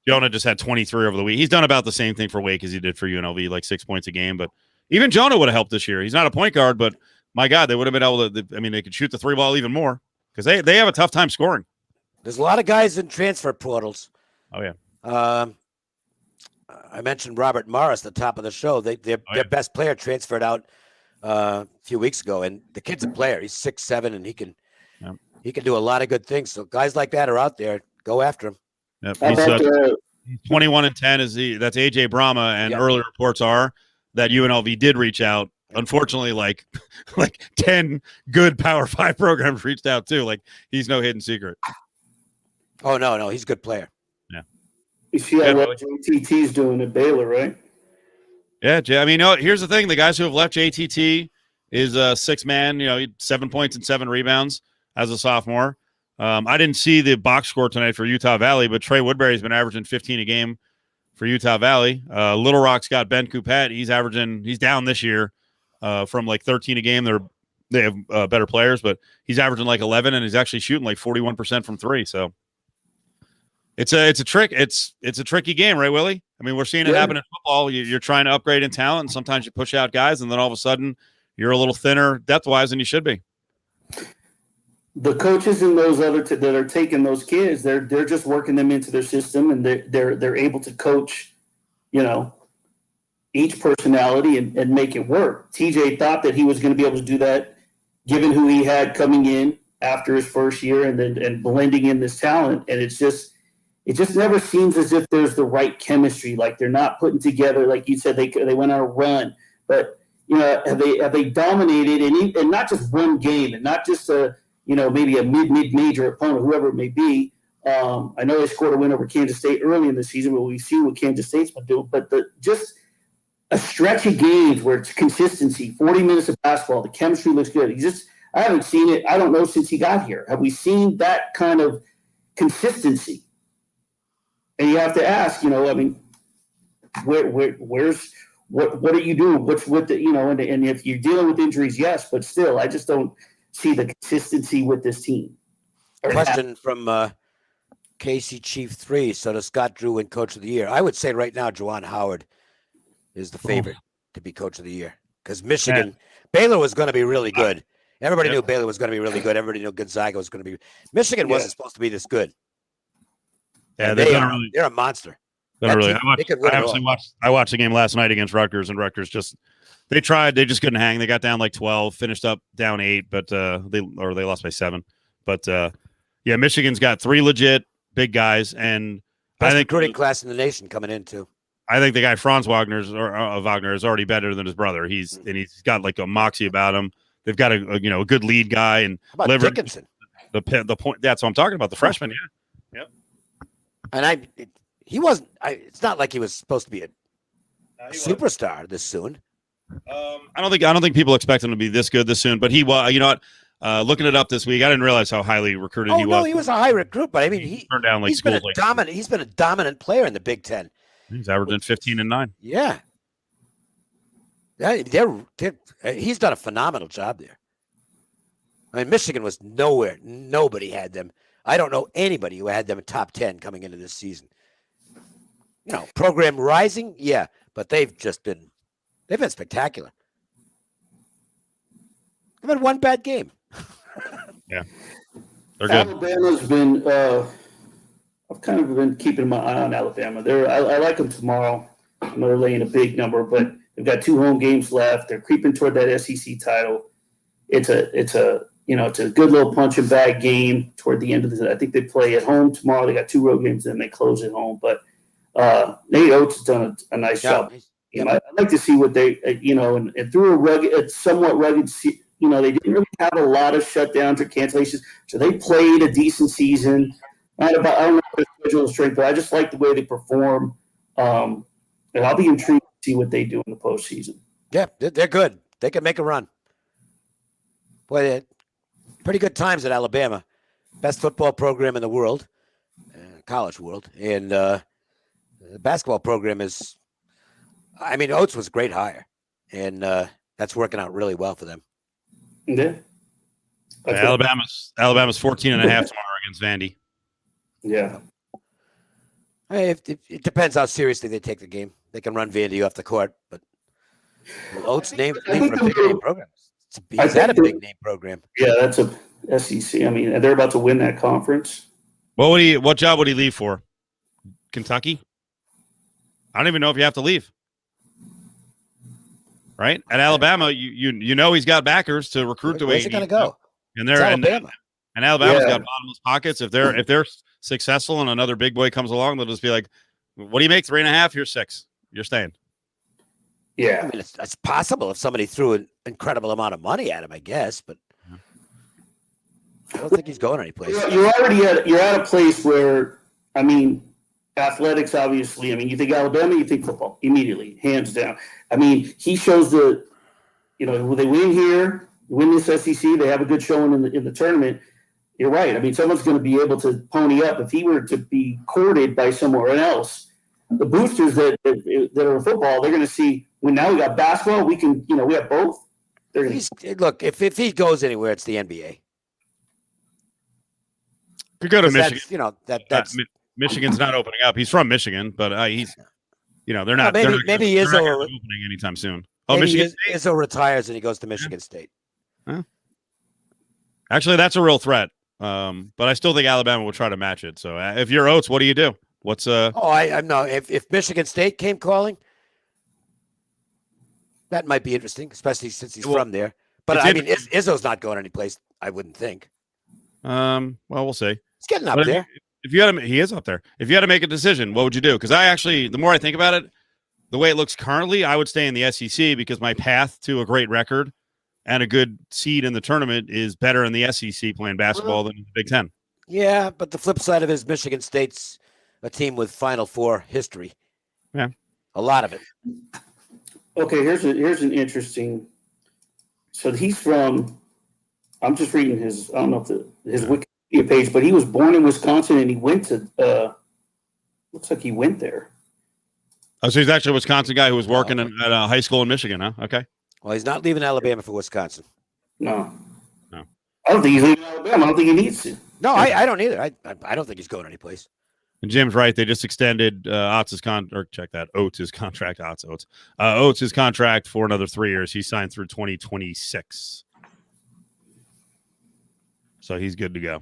Jonah just had 23 over the week. He's done about the same thing for Wake as he did for UNLV, like 6 points a game. But even Jonah would have helped this year. He's not a point guard, but my God, they would have been able to. They could shoot the 3 ball even more because they have a tough time scoring. There's a lot of guys in transfer portals. Oh yeah. I mentioned Robert Morris at the top of the show. Their best player transferred out a few weeks ago, and the kid's a player. He's 6'7", and he can do a lot of good things. So guys like that are out there. Go after him. Yep. He's 21-10. That's AJ Brahma, and early reports are that UNLV did reach out. Unfortunately, like 10 good Power 5 programs reached out too. Like, he's no hidden secret. Oh no, he's a good player. Yeah. You see what JTT's doing at Baylor, right? Yeah, I mean, here's the thing: the guys who have left JTT is a 6-man. He had 7 points and 7 rebounds as a sophomore. I didn't see the box score tonight for Utah Valley, but Trey Woodbury's been averaging 15 a game for Utah Valley. Little Rock's got Ben Coupette. He's down this year from like 13 a game. They have better players, but he's averaging like 11, and he's actually shooting like 41% from 3. So it's a tricky game, right, Willie? I mean, we're seeing it happen in football. You're trying to upgrade in talent, and sometimes you push out guys, and then all of a sudden you're a little thinner depth-wise than you should be. The coaches and those other that are taking those kids, they're just working them into their system, and they're able to coach, each personality and make it work. TJ thought that he was going to be able to do that, given who he had coming in after his first year, and blending in this talent, and it just never seems as if there's the right chemistry. Like, they're not putting together, like you said, they went on a run, but have they dominated and not just one game, and not just maybe a mid-major opponent, whoever it may be. I know they scored a win over Kansas State early in the season, but we've seen what Kansas State's been doing. But just a stretch of games where it's consistency, 40 minutes of basketball, the chemistry looks good. I haven't seen it, I don't know, since he got here. Have we seen that kind of consistency? And you have to ask, where's what are you doing? What's with the, and if you're dealing with injuries, yes, but still, I just don't see the consistency with this team. Question from Casey Chief 3. So does Scott Drew win Coach of the Year? I would say right now, Juwan Howard is the favorite to be Coach of the Year, because Baylor was going to be really good. Everybody knew Baylor was going to be really good. Everybody knew Gonzaga was going to be. Michigan wasn't supposed to be this good. Yeah, they're a monster. I watched the game last night against Rutgers, and Rutgers they just couldn't hang. They got down like 12, finished up down 8, but they lost by 7. But Michigan's got 3 legit big guys, and I think recruiting class in the nation coming in too. I think the guy Franz Wagner is already better than his brother. He's got like a moxie about him. They've got a good lead guy, and how about Dickinson? The point that's what I'm talking about. The freshman, Yep. And he wasn't. It's not like he was supposed to be a superstar this soon. I don't think people expect him to be this good this soon, but he was. You know what? Looking it up this week, I didn't realize how highly recruited he was. No, he was a high recruit, but I mean, he turned down he's been a dominant player in the Big Ten. He's averaging 15 and 9. Yeah, he's done a phenomenal job there. I mean, Michigan was nowhere. Nobody had them. I don't know anybody who had them in top 10 coming into this season. Program rising, but they've been spectacular. They've had one bad game. Yeah, they're good. Alabama's been. I've kind of been keeping my eye on Alabama. I like them tomorrow. I know they're laying a big number, but they've got 2 home games left. They're creeping toward that SEC title. It's a good little punch and bag game toward the end of the. I think they play at home tomorrow. They got 2 road games, and they close at home. But Nate Oates has done a nice job. I'd like to see what they, and through a somewhat rugged, they didn't really have a lot of shutdowns or cancellations, so they played a decent season. I don't know their schedule strength, but I just like the way they perform. And I'll be intrigued to see what they do in the postseason. Yeah, they're good. They can make a run. Boy, pretty good times at Alabama. Best football program in the world, college world. And the basketball program is, Oates was a great hire. And that's working out really well for them. Yeah. Alabama's 14 and a half tomorrow against Vandy. Yeah. It depends how seriously they take the game. They can run Vandy off the court, but Oates named for a big name program. He's had a big name program. Yeah, that's a SEC. I mean, they're about to win that conference. What job would he leave for? Kentucky? I don't even know if you have to leave. Right? At Alabama, you know he's got backers to recruit to. Where's he going to go? And they're Alabama. And Alabama's got bottomless pockets. If they're successful and another big boy comes along, they'll just be like, "What do you make? 3.5? Here's 6. You're staying." Yeah, I mean, it's possible if somebody threw an incredible amount of money at him, I guess, but I don't think he's going anyplace. You're at a place where, I mean, athletics, obviously. I mean, you think Alabama, you think football immediately, hands down. I mean, he shows they win here, win this SEC, they have a good showing in the tournament. You're right. I mean, someone's going to be able to pony up. If he were to be courted by someone else, the boosters that are in football, they're going to see, now we got basketball, we can, we have both. Look, if he goes anywhere, it's the NBA. Could go to Michigan. That's Michigan's not opening up. He's from Michigan, but he's, they're not. Maybe he is opening anytime soon. Oh, maybe Michigan Izzo retires and he goes to Michigan State. Huh? Actually, that's a real threat. But I still think Alabama will try to match it. So if you're Oates, what do you do? What's I'm no. If Michigan State came calling, that might be interesting, especially since he's from there. But I mean, Izzo's not going anyplace. I wouldn't think. Well, we'll see. He's getting up there. If you had he is up there. If you had to make a decision, what would you do? Because the more I think about it, the way it looks currently, I would stay in the SEC because my path to a great record and a good seed in the tournament is better in the SEC playing basketball than in the Big Ten. Yeah, but the flip side of it is Michigan State's a team with Final Four history. Yeah, a lot of it. Okay, here's an interesting. So he's from. I'm just reading his. I don't know if his Wikipedia page, but he was born in Wisconsin and he went to. Looks like he went there. Oh, so he's actually a Wisconsin guy who was working at a high school in Michigan, huh? Okay. Well, he's not leaving Alabama for Wisconsin. No. I don't think he's leaving Alabama. I don't think he needs to. No, I don't either. I don't think he's going anyplace. And Jim's right. They just extended Oates' contract. Oates' contract for another 3 years. He signed through 2026. So he's good to go.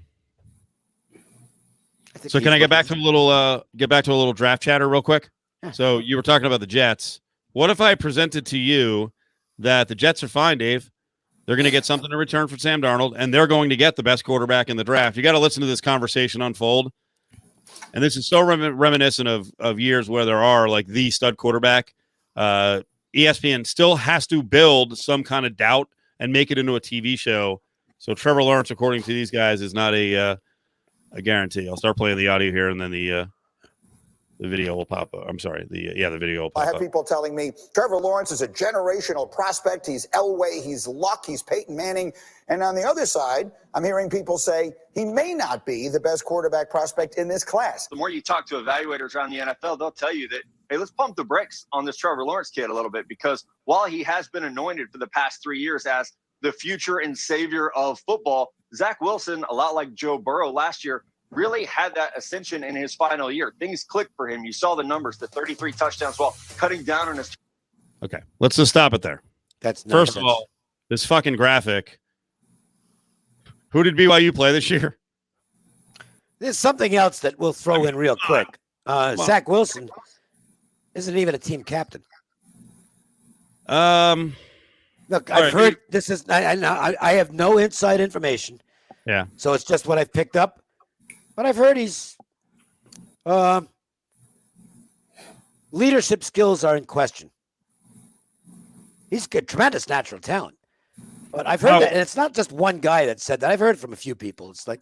So can I get back to a little draft chatter real quick? Yeah. So you were talking about the Jets. What if I presented to you that the Jets are fine, Dave? They're going to get something in return for Sam Darnold, and they're going to get the best quarterback in the draft. You got to listen to this conversation unfold. And this is so reminiscent of years where there are like the stud quarterback. ESPN still has to build some kind of doubt and make it into a TV show. So Trevor Lawrence, according to these guys, is not a guarantee. I'll start playing the audio here, and then the video will pop up. I'm sorry. The video will pop up. I have people telling me Trevor Lawrence is a generational prospect. He's Elway. He's Luck. He's Peyton Manning. And on the other side, I'm hearing people say he may not be the best quarterback prospect in this class. The more you talk to evaluators around the NFL, they'll tell you that, hey, let's pump the brakes on this Trevor Lawrence kid a little bit, because while he has been anointed for the past 3 years as the future and savior of football, Zach Wilson, a lot like Joe Burrow last year, really had that ascension in his final year. Things clicked for him. You saw the numbers, the 33 touchdowns while cutting down on his. Okay, let's just stop it there. That's first of all, this fucking graphic. Who did BYU play this year? There's something else that we'll throw in real quick. Zach Wilson isn't even a team captain. Look, I've heard this is. I have no inside information. Yeah. So it's just what I've picked up. But I've heard he's leadership skills are in question. He's got tremendous natural talent. But I've heard that, and it's not just one guy that said that. I've heard from a few people. It's like,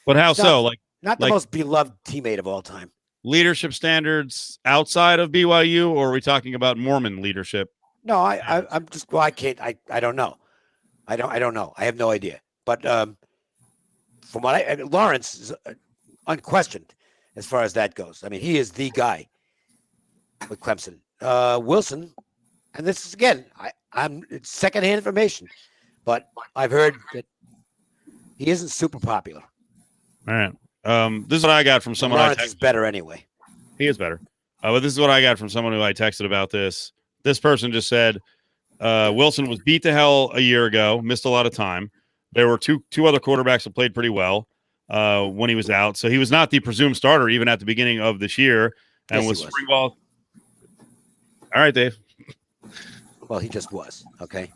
but how so? Not the most beloved teammate of all time. Leadership standards outside of BYU, or are we talking about Mormon leadership? No, I'm just. Well, I can't. I don't know. I don't know. I have no idea. But from what Lawrence is unquestioned as far as that goes. I mean, he is the guy with Clemson. Wilson, and this is again, it's secondhand information, but I've heard that he isn't super popular. All right. This is what I got from someone. Lawrence is better anyway. He is better. But this is what I got from someone who I texted about this. This person just said Wilson was beat to hell a year ago, missed a lot of time. There were two other quarterbacks that played pretty well. when he was out. So he was not the presumed starter even at the beginning of this year. And Yes, with he was. spring ball. All right, Dave. Well, he just was. Okay.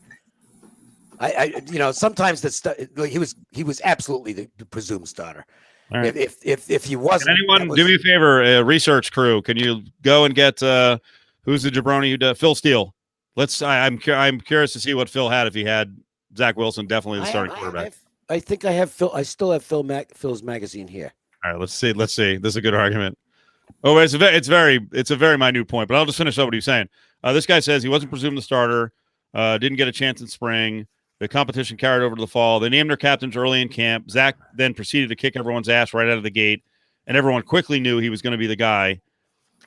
Sometimes he was absolutely the presumed starter. All right. If he wasn't, Can anyone do me a favor, research crew? Can you go and get who's the jabroni who does Phil Steele? I'm curious to see what Phil had if he had Zach Wilson, definitely the starting quarterback. I think I have Phil. I still have Phil's magazine here. All right, let's see. This is a good argument. Oh, it's a very minute point, but I'll just finish up what he's saying. This guy says he wasn't presumed the starter, didn't get a chance in spring. The competition carried over to the fall. They named their captains early in camp. Zach then proceeded to kick everyone's ass right out of the gate, and everyone quickly knew he was going to be the guy.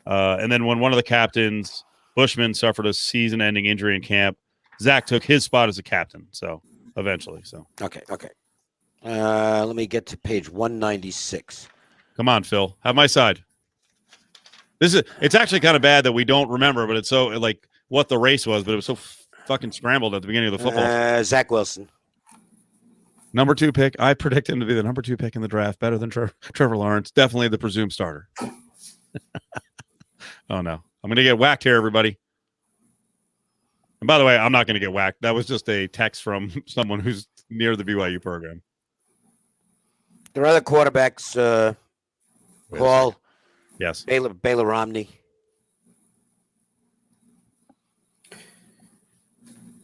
And then when one of the captains, Bushman, suffered a season-ending injury in camp, Zach took his spot as a captain. So eventually, okay. Let me get to page 196. Come on, Phil, have my side. It's actually kind of bad that we don't remember, but it's so like what the race was, but it was so fucking scrambled at the beginning of the football. Zach Wilson, number 2 pick. I predict him to be the number 2 pick in the draft, better than Trevor Lawrence. Definitely the presumed starter. Oh no, I'm going to get whacked here, everybody. And by the way, I'm not going to get whacked. That was just a text from someone who's near the BYU program. there are other quarterbacks. Hall, Yes, Baylor Romney.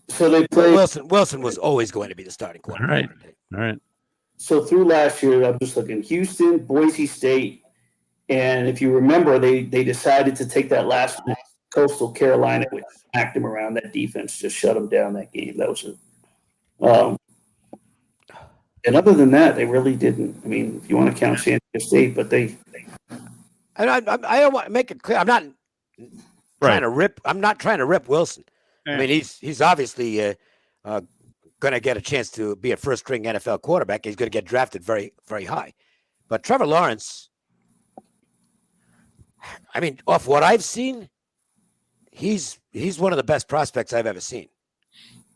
So they played. Wilson was always going to be the starting quarterback. All right. So through last year, I'm just looking Houston, Boise State, and if you remember, they decided to take that last one, Coastal Carolina, which smacked them around. That defense just shut them down that game. That was and other than that, they really didn't. I mean, if you want to count San Diego State, but they. I don't want to make it clear. I'm not trying to rip. I'm not trying to rip Wilson. Yeah. I mean, he's obviously going to get a chance to be a first-string NFL quarterback. He's going to get drafted very, very high. But Trevor Lawrence, I mean, off what I've seen, he's one of the best prospects I've ever seen.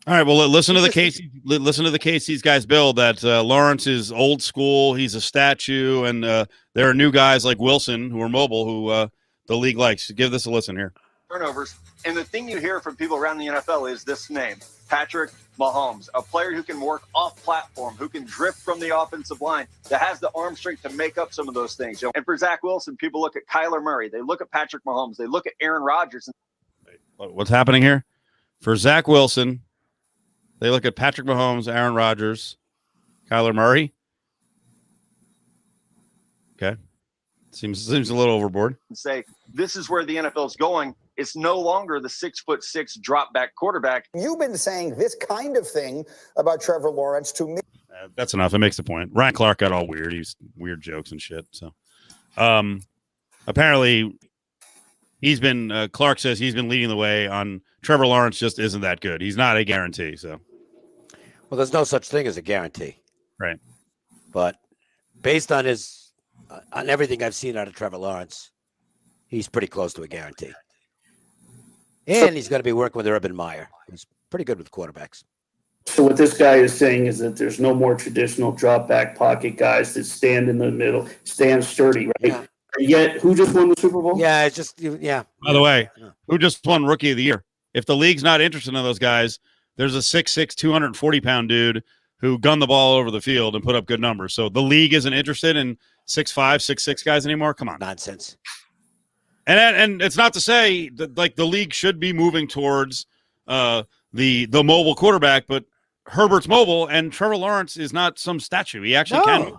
All right. Well, listen to the case. Listen to the case these guys build. That Lawrence is old school. He's a statue, and there are new guys like Wilson who are mobile, who the league likes. Give this a listen here. Turnovers. And the thing you hear from people around the NFL is this name, Patrick Mahomes, a player who can work off platform, who can drift from the offensive line, that has the arm strength to make up some of those things. And for Zach Wilson, people look at Kyler Murray. They look at Patrick Mahomes. They look at Aaron Rodgers. What's happening here? For Zach Wilson, they look at Patrick Mahomes, Aaron Rodgers, Kyler Murray. Okay. Seems a little overboard. And say, this is where the NFL is going. It's no longer the 6'6" drop back quarterback. You've been saying this kind of thing about Trevor Lawrence to me. That's enough. It makes the point. Ryan Clark got all weird. He's weird jokes and shit. So, apparently, Clark says he's been leading the way on Trevor Lawrence. Just isn't that good. He's not a guarantee. So, Well, there's no such thing as a guarantee. Right. But based on on everything I've seen out of Trevor Lawrence, he's pretty close to a guarantee. And he's going to be working with Urban Meyer. He's pretty good with quarterbacks. So what this guy is saying is that there's no more traditional drop back pocket guys that stand in the middle, stand sturdy, right? Yeah. Yet, who just won the Super Bowl? Yeah, it's just, yeah. By the way, who just won Rookie of the Year? If the league's not interested in those guys, there's a 6'6", 240-pound dude who gunned the ball over the field and put up good numbers. So the league isn't interested in 6'5", 6'6" guys anymore? Come on. Nonsense. And it's not to say that like the league should be moving towards the mobile quarterback, but Herbert's mobile and Trevor Lawrence is not some statue. He actually can.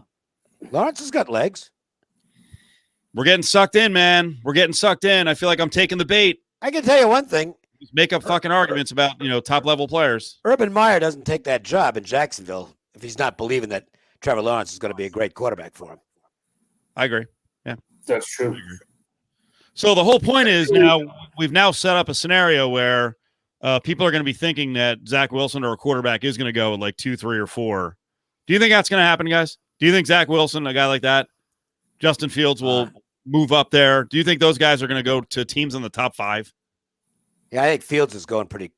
Lawrence has got legs. We're getting sucked in, man. We're getting sucked in. I feel like I'm taking the bait. I can tell you one thing. Just make up fucking arguments about, top level players. Urban Meyer doesn't take that job in Jacksonville if he's not believing that Trevor Lawrence is going to be a great quarterback for him. I agree. Yeah. That's true. So the whole point is we've now set up a scenario where people are going to be thinking that Zach Wilson or a quarterback is going to go at like 2, 3, or 4. Do you think that's going to happen, guys? Do you think Zach Wilson, a guy like that, Justin Fields will move up there? Do you think those guys are going to go to teams in the top 5? Yeah, I think Fields is going pretty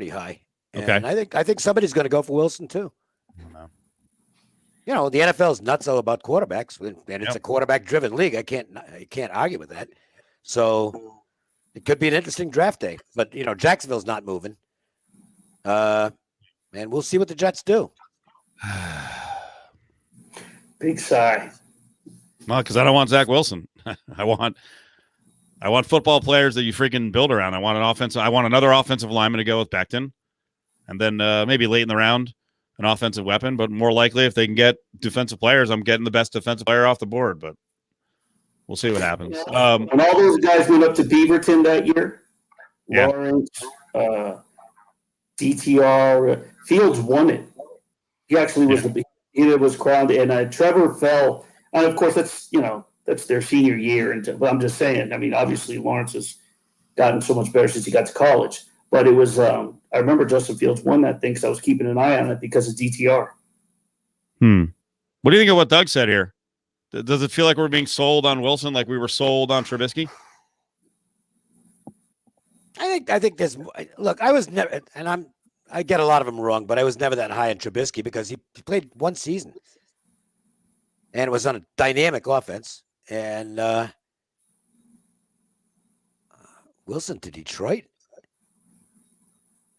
high. And okay. I think somebody's going to go for Wilson too. I don't know. You know, the NFL is nuts about quarterbacks, and it's a quarterback-driven league. I can't argue with that. So it could be an interesting draft day. But, you know, Jacksonville's not moving. And we'll see what the Jets do. Big sigh. Well, because I don't want Zach Wilson. I want football players that you freaking build around. I want another offensive lineman to go with Becton, and then maybe late in the round, an offensive weapon. But more likely, if they can get defensive players, I'm getting the best defensive player off the board. But we'll see what happens. When all those guys went up to Beaverton that year, Lawrence, DTR, Fields won it. He actually was he was crowned, and Trevor fell. And of course, that's their senior year. But I'm just saying. I mean, obviously, Lawrence has gotten so much better since he got to college. But it was. I remember Justin Fields won that thing because I was keeping an eye on it because of DTR. What do you think of what Doug said here? Does it feel like we're being sold on Wilson like we were sold on Trubisky? I think there's. Look, I was never, and I get a lot of them wrong, but I was never that high on Trubisky because he played one season. And it was on a dynamic offense. And Wilson to Detroit.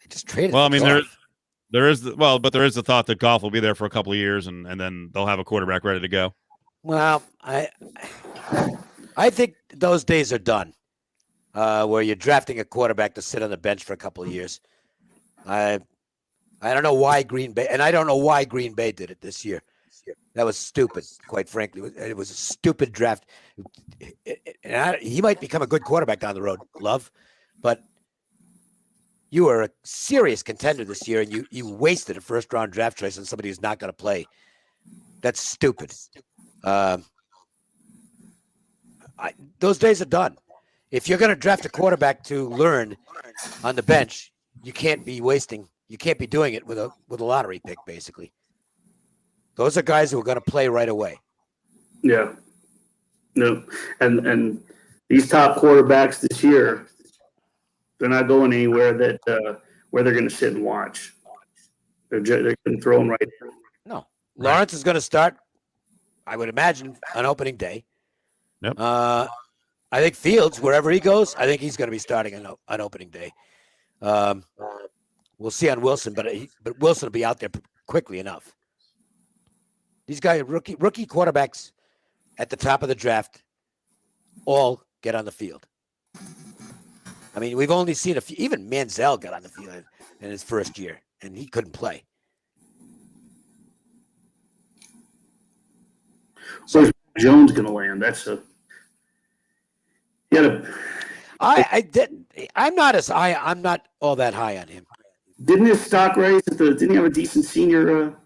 They just traded. Well, I mean, there is the thought that Goff will be there for a couple of years, and then they'll have a quarterback ready to go. Well, I think those days are done, where you're drafting a quarterback to sit on the bench for a couple of years. I don't know why Green Bay, and I don't know why Green Bay did it this year. That was stupid, quite frankly. It was a stupid draft. He might become a good quarterback down the road, Love, but you were a serious contender this year, and you wasted a first-round draft choice on somebody who's not going to play. That's stupid. Those days are done. If you're going to draft a quarterback to learn on the bench, you can't be wasting. You can't be doing it with a lottery pick, basically. Those are guys who are going to play right away. Yeah. No. And these top quarterbacks this year, they're not going anywhere where they're going to sit and watch. They're going to throw them right there. No. Lawrence is going to start, I would imagine, on opening day. Yep. I think Fields, wherever he goes, I think he's going to be starting on opening day. We'll see on Wilson, but Wilson will be out there quickly enough. These guys, rookie quarterbacks at the top of the draft, all get on the field. I mean, we've only seen a few. Even Manziel got on the field in his first year, and he couldn't play. So where's Jones going to land? That's a. I'm not all that high on him. Didn't his stock rise? Didn't he have a decent senior?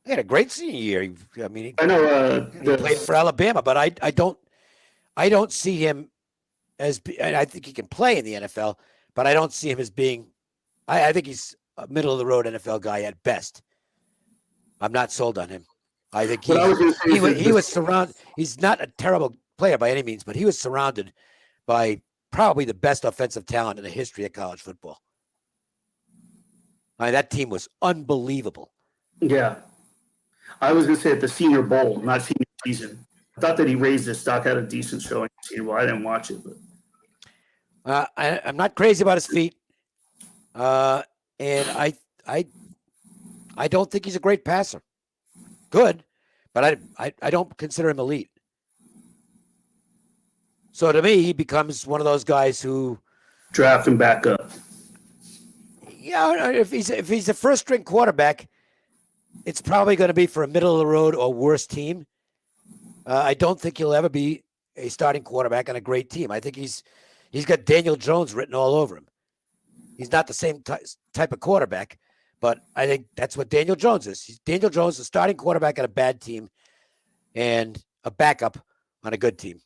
He had a great senior year. I mean, I know he played for Alabama, but I don't see him as. And I think he can play in the NFL, but I don't see him as being. I think he's a middle of the road NFL guy at best. I'm not sold on him. I think he was surrounded. He's not a terrible player by any means, but he was surrounded by probably the best offensive talent in the history of college football. I mean, that team was unbelievable. Yeah. I was going to say at the Senior Bowl, not senior season. I thought that he raised his stock, had a decent showing. Well, I didn't watch it, but I'm not crazy about his feet, and I don't think he's a great passer. Good, but I don't consider him elite. So to me, he becomes one of those guys who draft him back up. Yeah, if he's a first string quarterback, it's probably going to be for a middle of the road or worse team. I don't think he'll ever be a starting quarterback on a great team. I think he's got Daniel Jones written all over him. He's not the same type of quarterback, but I think that's what Daniel Jones is. Daniel Jones is a starting quarterback on a bad team and a backup on a good team.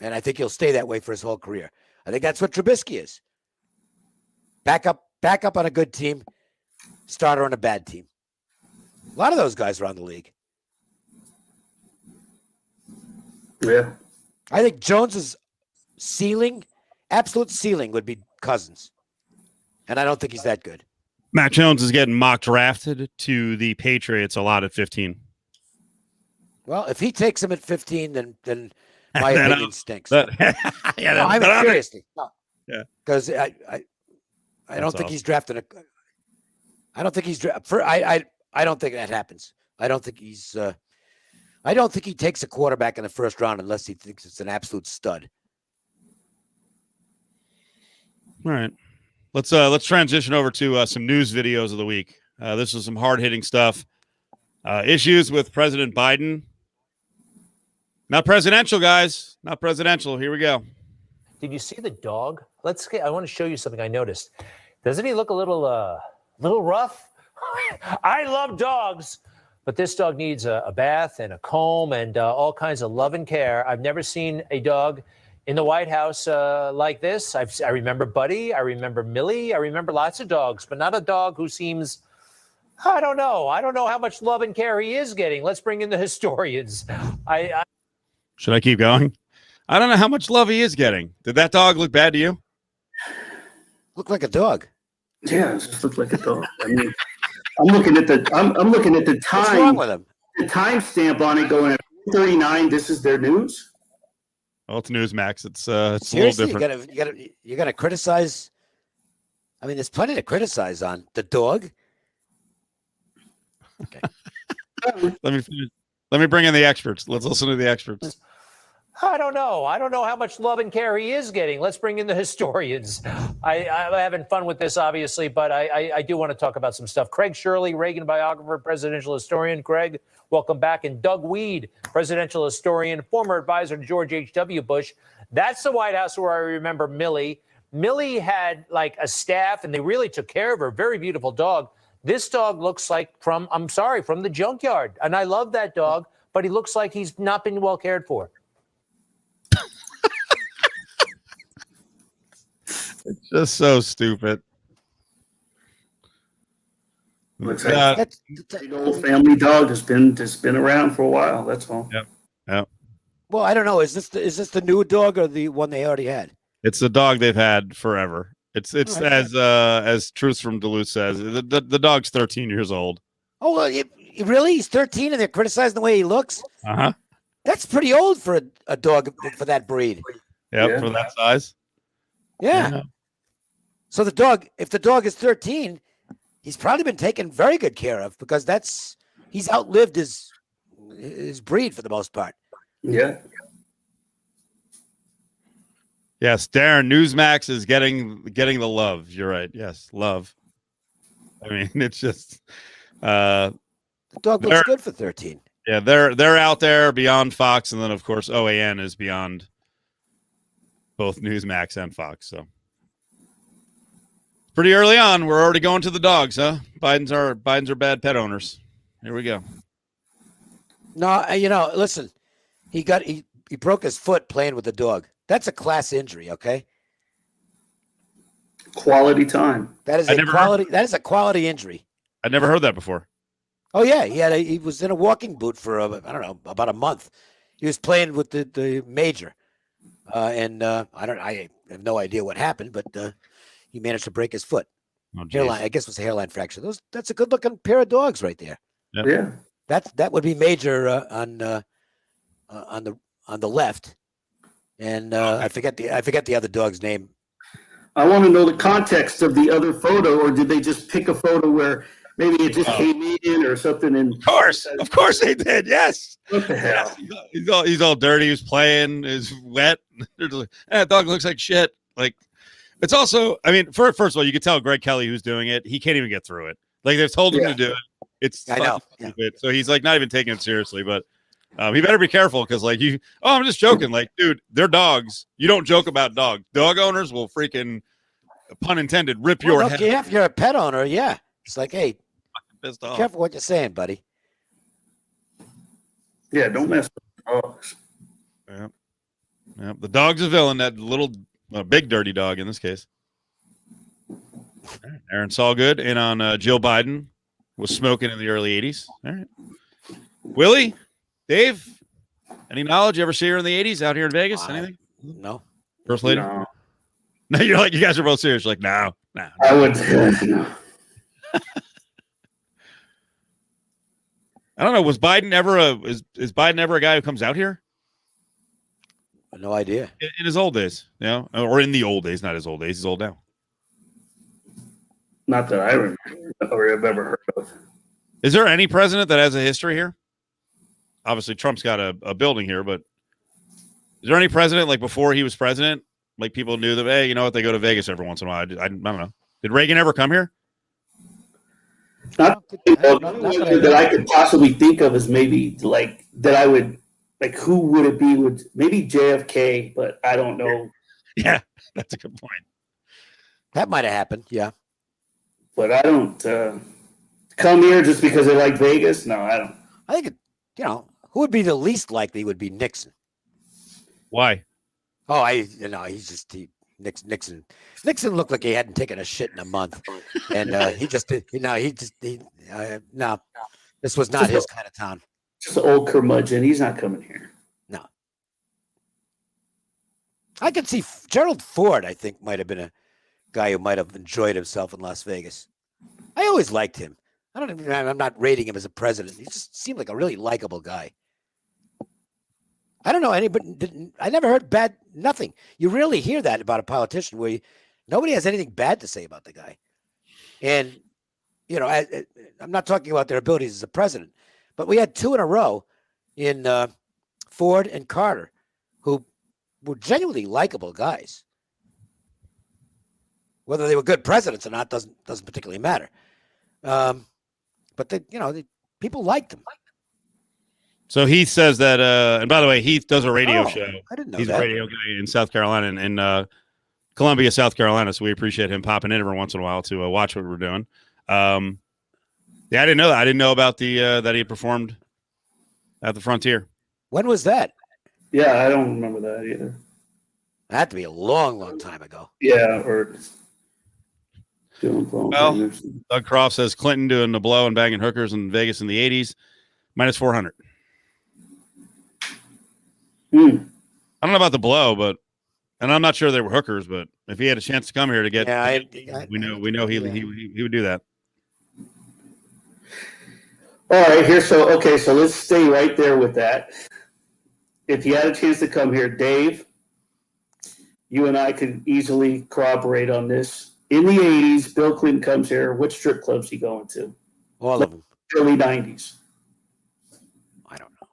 And I think he'll stay that way for his whole career. I think that's what Trubisky is. Backup on a good team, starter on a bad team. A lot of those guys around the league. Yeah. I think Jones's ceiling, absolute ceiling, would be Cousins. And I don't think he's that good. Mac Jones is getting mock drafted to the Patriots a lot at 15. Well, if he takes him at 15, then my Then opinion stinks. yeah, No, I mean, seriously. No. Yeah. Because I don't think he's drafting a. I don't think he's I don't think that happens. I don't think he's. I don't think he takes a quarterback in the first round unless he thinks it's an absolute stud. All right. Let's transition over to some news videos of the week. This is some hard-hitting stuff. Issues with President Biden. Not presidential, guys. Not presidential. Here we go. Did you see the dog? I want to show you something I noticed. Doesn't he look a little rough? I love dogs, but this dog needs a bath and a comb and all kinds of love and care. I've never seen a dog in the White House like this. I remember Buddy. I remember Millie. I remember lots of dogs, but not a dog who seems, I don't know. I don't know how much love and care he is getting. Let's bring in the historians. Should I keep going? I don't know how much love he is getting. Did that dog look bad to you? Look like a dog. Yeah, it just looked like a dog. I mean, I'm looking at the time. What's wrong with him? The timestamp on it going at 39. This is their news. Well, it's Newsmax. It's a Seriously, little different. you're gonna criticize. I mean, there's plenty to criticize on the dog. Okay. Let me finish. Let me bring in the experts. Let's listen to the experts. I don't know. I don't know how much love and care he is getting. Let's bring in the historians. I'm having fun with this, obviously, but I do want to talk about some stuff. Craig Shirley, Reagan biographer, presidential historian. Craig, welcome back. And Doug Weed, presidential historian, former advisor to George H.W. Bush. That's the White House where I remember Millie. Millie had like a staff, and they really took care of her. Very beautiful dog. This dog looks like from the junkyard. And I love that dog, but he looks like he's not been well cared for. It's just so stupid. Looks like big old family dog has been around for a while. That's all. Yeah. Well, I don't know. Is this the new dog or the one they already had? It's the dog they've had forever. It's right. as Truth from Duluth says, the dog's 13 years old. Oh, well, really? He's 13 and they're criticizing the way he looks? Uh-huh. That's pretty old for a dog for that breed. Yep, Yeah. for that size. Yeah. So if the dog is 13, he's probably been taken very good care of because he's outlived his breed for the most part. Yeah. Yes, Darren, Newsmax is getting the love. You're right. Yes, love. I mean, it's just The dog looks good for 13. yeah, they're out there beyond Fox, and then of course OAN is beyond both Newsmax and Fox. So pretty early on, we're already going to the dogs, huh? Biden's are bad pet owners. Here we go. No, listen, he broke his foot playing with the dog. That's a class injury, okay? Quality time. That is a quality injury. I never heard that before. Oh yeah, he was in a walking boot for about a month. He was playing with the major, and I have no idea what happened, but he managed to break his foot. Oh, geez. Hairline, I guess it was a hairline fracture. That's a good looking pair of dogs right there. Yep. Yeah. That would be major on the left, and I forget the other dog's name. I want to know the context of the other photo, or did they just pick a photo where maybe it just came in or something? And Of course they did. Yes. what the hell? He's all dirty. He's playing. Is wet. They're just like, that dog looks like shit. Like, it's also, I mean, first of all, you could tell Greg Kelly, who's doing it, he can't even get through it. Like, they've told him to do it. It's I know. stupid. So he's like not even taking it seriously. But he better be careful because, like, I'm just joking. Like, dude, they're dogs. You don't joke about dogs. Dog owners will freaking, pun intended, rip your head. If you're a pet owner, yeah, it's like, hey, Pissed be off. careful what you're saying, buddy. Yeah, don't mess with dogs. Yeah, the dog's a villain. That little, big dirty dog in this case. All right. Aaron Saulgood in on Jill Biden was smoking in the early 80s. All right. Willie, Dave, any knowledge? You ever see her in the 80s out here in Vegas? Anything? No. First lady? No, No, you're like, you guys are both serious. You're like, no. I would. No. I don't know. Was Biden ever is Biden ever a guy who comes out here? No idea. In his old days, or in the old days, not his old days. He's old now. Not that I remember or have ever heard of. Is there any president that has a history here? Obviously, Trump's got a building here, but is there any president like before he was president? Like people knew that, hey, you know what? They go to Vegas every once in a while. I don't know. Did Reagan ever come here? Not that I could possibly think of as maybe like that I would like. Who would it be? Would maybe JFK? But I don't know. Yeah, that's a good point. That might have happened. Yeah, but I don't come here just because they like Vegas. No, I don't. I think who would be the least likely would be Nixon. Why? Oh, he's just Nixon. Nixon looked like he hadn't taken a shit in a month, and no, this was not his kind of town. Just an old curmudgeon. He's not coming here. No, I could see Gerald Ford. I think might have been a guy who might have enjoyed himself in Las Vegas. I always liked him. I'm not rating him as a president. He just seemed like a really likable guy. I don't know anybody. I never heard nothing. You rarely hear that about a politician where nobody has anything bad to say about the guy. And, I'm not talking about their abilities as a president, but we had two in a row in Ford and Carter who were genuinely likable guys. Whether they were good presidents or not doesn't particularly matter. But people liked them. So Heath says that, and by the way, Heath does a radio show. I didn't know He's that. a radio guy in South Carolina, in Columbia, South Carolina. So we appreciate him popping in every once in a while to watch what we're doing. Yeah, I didn't know that. I didn't know about the that he had performed at the Frontier. When was that? Yeah, I don't remember that either. That had to be a long, long time ago. Yeah, or well, Doug Croft says Clinton doing the blow and banging hookers in Vegas in the 80s, minus 400. I don't know about the blow, and I'm not sure they were hookers, but if he had a chance to come here to get, we know he would do that. All right, so let's stay right there with that. If he had a chance to come here, Dave, you and I could easily corroborate on this. In the 80s, Bill Clinton comes here. What strip clubs he going to? All of them. Early 90s. I don't know.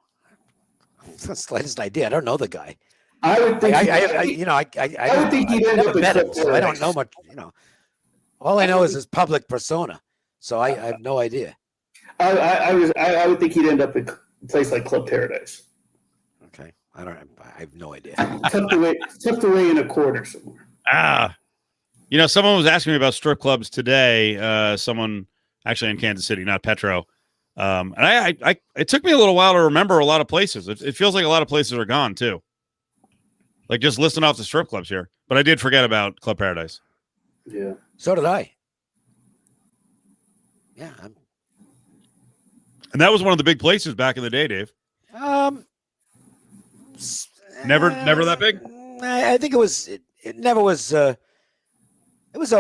It's the slightest idea. I don't know the guy. I would think. I would think he'd end up met him, so I don't know much. All I know is his public persona. So I have no idea. I would think he'd end up in a place like Club Paradise. Okay, I have no idea. tucked away in a corner somewhere. Someone was asking me about strip clubs today. Someone actually in Kansas City, not Petro. And it took me a little while to remember a lot of places. It feels like a lot of places are gone too. Like just listing off the strip clubs here, but I did forget about Club Paradise. Yeah. So did I. Yeah. And that was one of the big places back in the day, Dave. Never that big. I think it was. It never was. It was.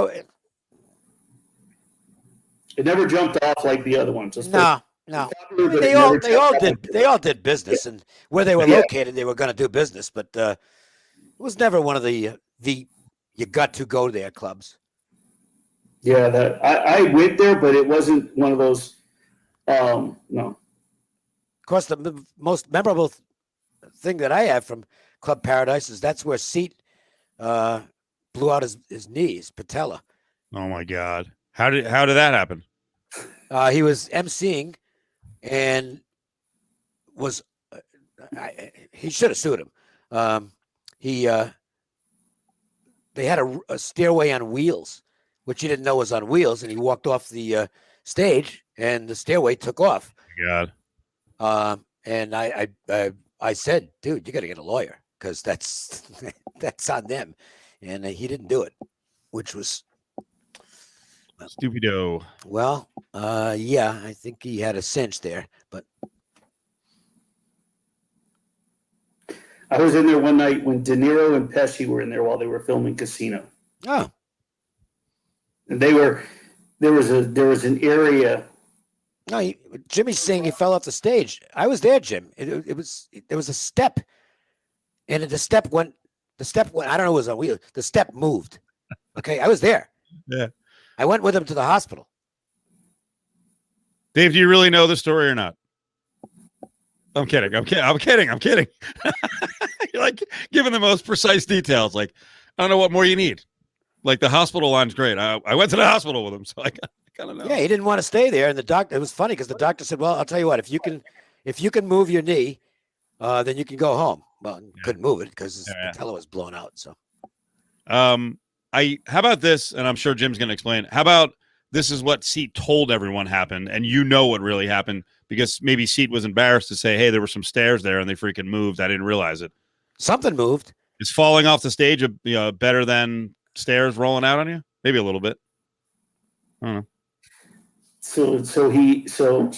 It never jumped off like the other ones. No. I mean, they all did business, and where they were located, they were going to do business. But it was never one of the you got to go there clubs. Yeah, I went there, but it wasn't one of those. No. Of course, the most memorable thing that I have from Club Paradise is that's where Seat blew out his knees, patella. Oh my God! How did that happen? He was emceeing, and was he should have sued him. They had a stairway on wheels, which he didn't know was on wheels, and he walked off the stage, and the stairway took off. Oh God! And I said, dude, you got to get a lawyer because that's on them, and he didn't do it, which was stupido. Well, yeah, I think he had a cinch there, but I was in there one night when De Niro and Pesci were in there while they were filming Casino. Oh, and there was an area No, Jimmy's saying he fell off the stage. I was there, Jim. There was a step, and the step went. I don't know. It was a wheel. The step moved. Okay, I was there. Yeah. I went with him to the hospital. Dave, do you really know the story or not? I'm kidding. You're like giving the most precise details. Like, I don't know what more you need. Like the hospital line's great. I went to the hospital with him, so I kind of know. Yeah, he didn't want to stay there, and the doctor. It was funny because the doctor said, "Well, I'll tell you what. If you can move your knee, then you can go home." Well, couldn't move it because his patella was blown out. So, how about this? And I'm sure Jim's going to explain. How about this is what Seat told everyone happened, and you know what really happened because maybe Seat was embarrassed to say, "Hey, there were some stairs there, and they freaking moved. I didn't realize it." Something moved. Is falling off the stage better than stairs rolling out on you? Maybe a little bit. I don't know. So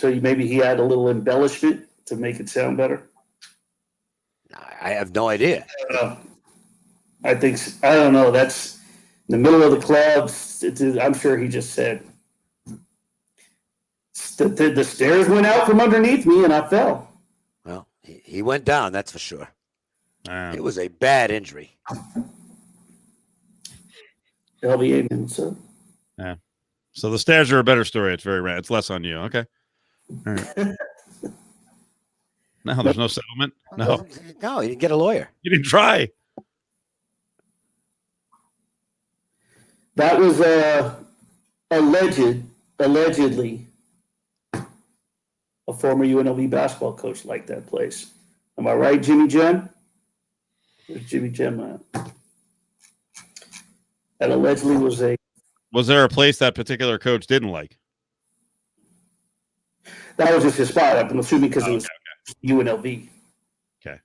maybe he had a little embellishment to make it sound better. I have no idea. I don't know. That's in the middle of the club. I'm sure he just said the stairs went out from underneath me and I fell. Well, he went down. That's for sure. It was a bad injury. LBA man, so. Yeah. So the stairs are a better story. It's very rare. It's less on you. Okay. All right. No, there's no settlement. No, you didn't get a lawyer. You didn't try. That was allegedly a former UNLV basketball coach like that place. Am I right, Jimmy Jem? Where's Jimmy Jem at? That allegedly was a. Was there a place that particular coach didn't like? That was just his spot. I'm assuming because it was UNLV. Okay.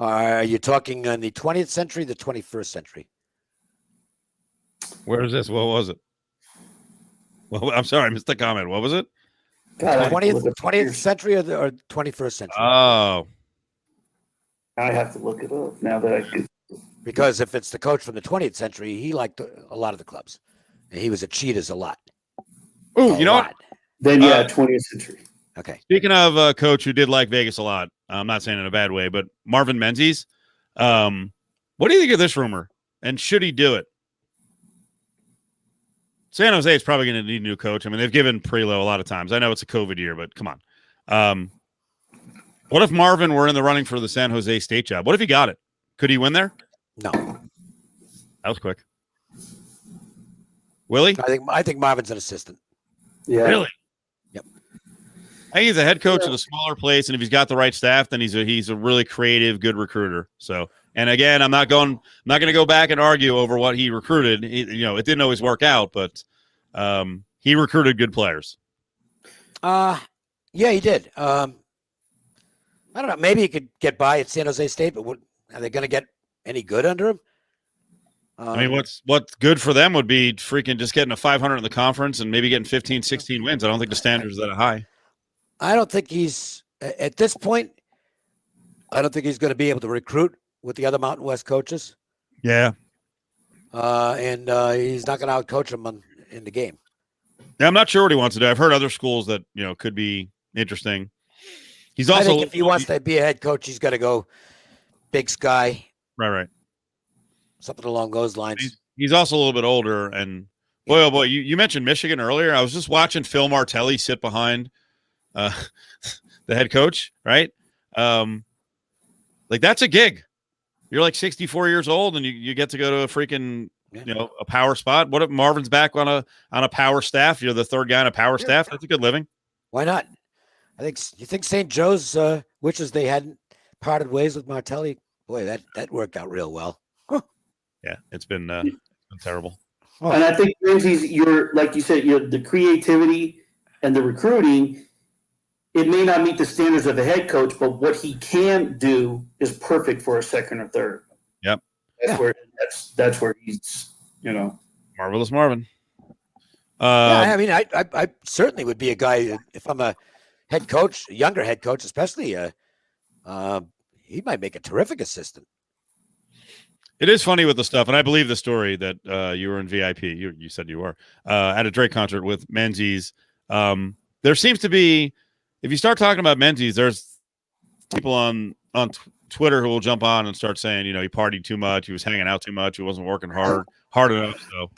Are you talking in the 20th century, the 21st century? Where is this? What was it? Well, I'm sorry, I missed the comment. What was it? God, 20th century or 21st century? Oh. I have to look it up now that I can. Because if it's the coach from the 20th century, he liked a lot of the clubs. And he was a cheaters a lot. Oh, you know what? Then, 20th century. Okay. Speaking of a coach who did like Vegas a lot, I'm not saying in a bad way, but Marvin Menzies, what do you think of this rumor? And should he do it? San Jose is probably going to need a new coach. I mean, they've given Prelo a lot of times. I know it's a COVID year, but come on. What if Marvin were in the running for the San Jose State job? What if he got it? Could he win there? No. That was quick. Willie? I think Marvin's an assistant. Yeah. Really? Yep. I think he's a head coach at a smaller place, and if he's got the right staff, then he's a really creative, good recruiter. So, and again, I'm not going to go back and argue over what he recruited. It didn't always work out, but he recruited good players. Yeah, he did. I don't know. Maybe he could get by at San Jose State, but are they going to get any good under him? I mean, what's good for them would be freaking just getting a 500 in the conference and maybe getting 15, 16 wins. I don't think the standards are that high. I don't think he's at this point. I don't think he's going to be able to recruit with the other Mountain West coaches. Yeah. And he's not going to outcoach them in the game. Yeah, I'm not sure what he wants to do. I've heard other schools that could be interesting. He's also. I think if he wants to be a head coach, he's got to go Big Sky. Right. Something along those lines. He's also a little bit older, and boy, oh boy, you mentioned Michigan earlier. I was just watching Phil Martelli sit behind the head coach, right? Like that's a gig. You're like 64 years old, and you get to go to a freaking a power spot. What if Marvin's back on a power staff? You're the third guy on a power staff. That's a good living. Why not? You think St. Joe's wishes they hadn't parted ways with Martelli. Boy, that worked out real well. Huh. Yeah, it's been terrible. Oh. And I think Menzies, like you said, the creativity and the recruiting. It may not meet the standards of a head coach, but what he can do is perfect for a second or third. Yep, that's where he's marvelous Marvin. I mean, I certainly would be a guy if I'm a head coach, a younger head coach, especially. He might make a terrific assistant. It is funny with the stuff, and I believe the story that you were in VIP. You said you were at a Drake concert with Menzies. there seems to be, if you start talking about Menzies, there's people on Twitter who will jump on and start saying, he partied too much, he was hanging out too much, he wasn't working hard enough. So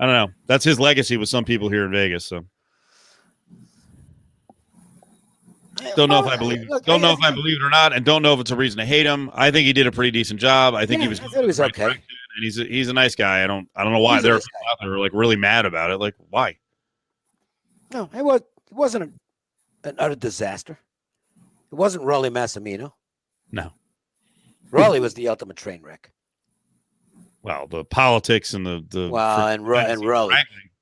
I don't know. That's his legacy with some people here in Vegas. So don't know if I believe it. Don't know if I believe it or not, and don't know if it's a reason to hate him. I think he did a pretty decent job. I think he was okay, and he's a nice guy. I don't know why they're like really mad about it. Like, why? No, it wasn't an utter disaster. It wasn't Rolly Massimino. No, Rolly was the ultimate train wreck. Well, the politics and the and Rolly.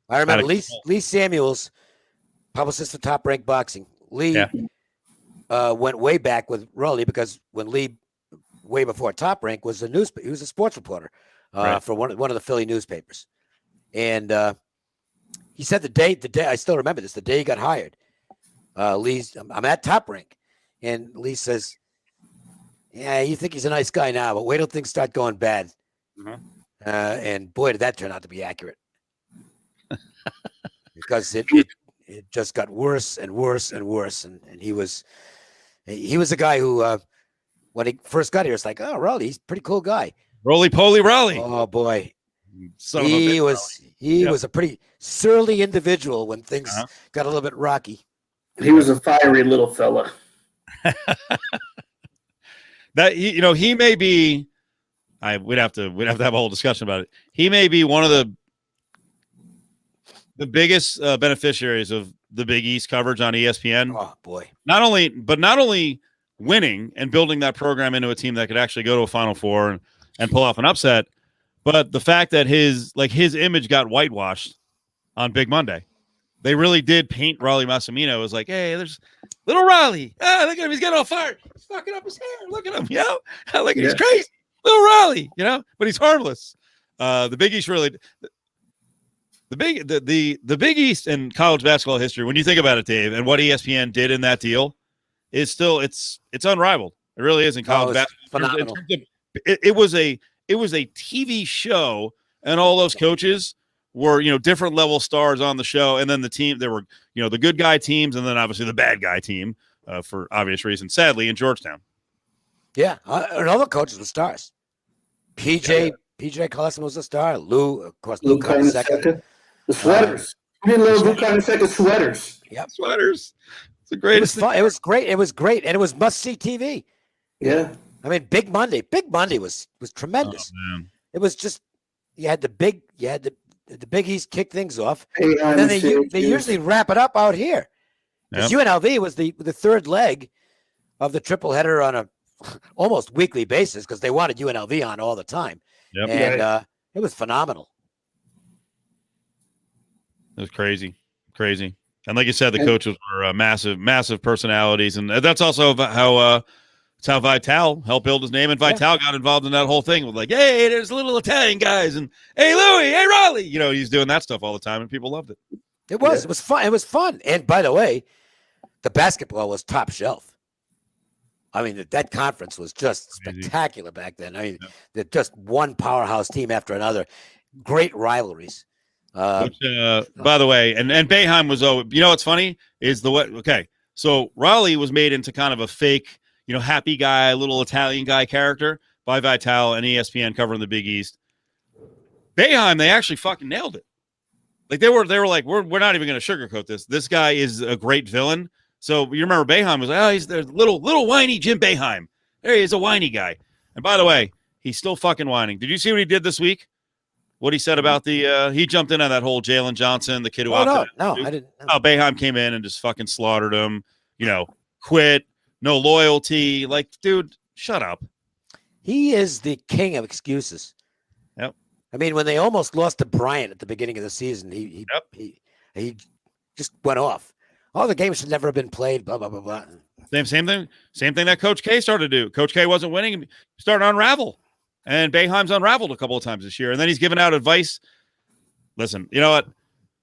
I remember Lee Samuels, publicist for Top Rank Boxing. Lee went way back with Rolly because when Lee, way before Top Rank, he was a sports reporter for one of the Philly newspapers, and he said the day I still remember this, the day he got hired. I'm at Top Rank, and Lee says, "Yeah, you think he's a nice guy now, but wait till things start going bad." Mm-hmm. And boy, did that turn out to be accurate, because it just got worse and worse and worse, and he was a guy who when he first got here, it's like, oh, Rolly, he's a pretty cool guy. Roly poly Rolly. Oh boy, he was a pretty surly individual when things got a little bit rocky. He was a fiery little fella. That he may be. We'd have to have a whole discussion about it. He may be one of the biggest beneficiaries of the Big East coverage on ESPN. Oh boy! Not only winning and building that program into a team that could actually go to a Final Four and pull off an upset, but the fact that his image got whitewashed on Big Monday. They really did paint Rolly Massimino as like, hey, there's little Rolly. Ah, look at him. He's getting all fired. He's fucking up his hair. Look at him. Look at he's crazy. Little Rolly, but he's harmless. The Big East really, the Big East in college basketball history, when you think about it, Dave, and what ESPN did in that deal is still, it's unrivaled. It really is in college basketball. Phenomenal. It was a TV show, and all those coaches were, different level stars on the show. And then the team, there were, the good guy teams, and then obviously the bad guy team for obvious reasons, sadly, in Georgetown. Yeah. And all the coaches were stars. PJ Carlson was a star. Lou Carnesecca. The sweaters. You didn't love Lou Carnesecca sweaters. Yep. Sweaters. It's the greatest. It was fun. It was great. It was great. And it was must-see TV. Yeah. I mean, Big Monday was tremendous. Oh, it was just, you had the Big East kick things off, and then they usually wrap it up out here. Because UNLV was the third leg of the triple header on a almost weekly basis, because they wanted UNLV on all the time. Yep. And it was phenomenal. It was crazy. And like you said, the coaches were massive personalities, and that's also how it's how Vital helped build his name, and Vital got involved in that whole thing with like, hey, there's little Italian guys, and hey, Louie, hey, Raleigh. He's doing that stuff all the time, and people loved it. It was fun. It was fun. And by the way, the basketball was top shelf. I mean, that conference was just spectacular back then. I mean, just one powerhouse team after another. Great rivalries. By the way, and Boeheim was, what's funny is the way, okay, so Raleigh was made into kind of a fake, happy guy, little Italian guy character by Vital and ESPN covering the Big East. Boeheim, they actually fucking nailed it. Like they were like, we're not even going to sugarcoat this. This guy is a great villain. So you remember Boeheim was like, oh, he's the little whiny Jim Boeheim. There he is, a whiny guy. And by the way, he's still fucking whining. Did you see what he did this week? What he said about he jumped in on that whole Jalen Johnson, the kid who opted out. I didn't. Oh, Boeheim came in and just fucking slaughtered him. Quit, no loyalty. Like, dude, shut up. He is the king of excuses. Yep. I mean, when they almost lost to Bryant at the beginning of the season, he just went off. Oh, the game should never have been played. Blah blah blah blah. Same thing that Coach K started to do. Coach K wasn't winning. He started to unravel. And Boeheim's unraveled a couple of times this year. And then he's given out advice. Listen, you know what,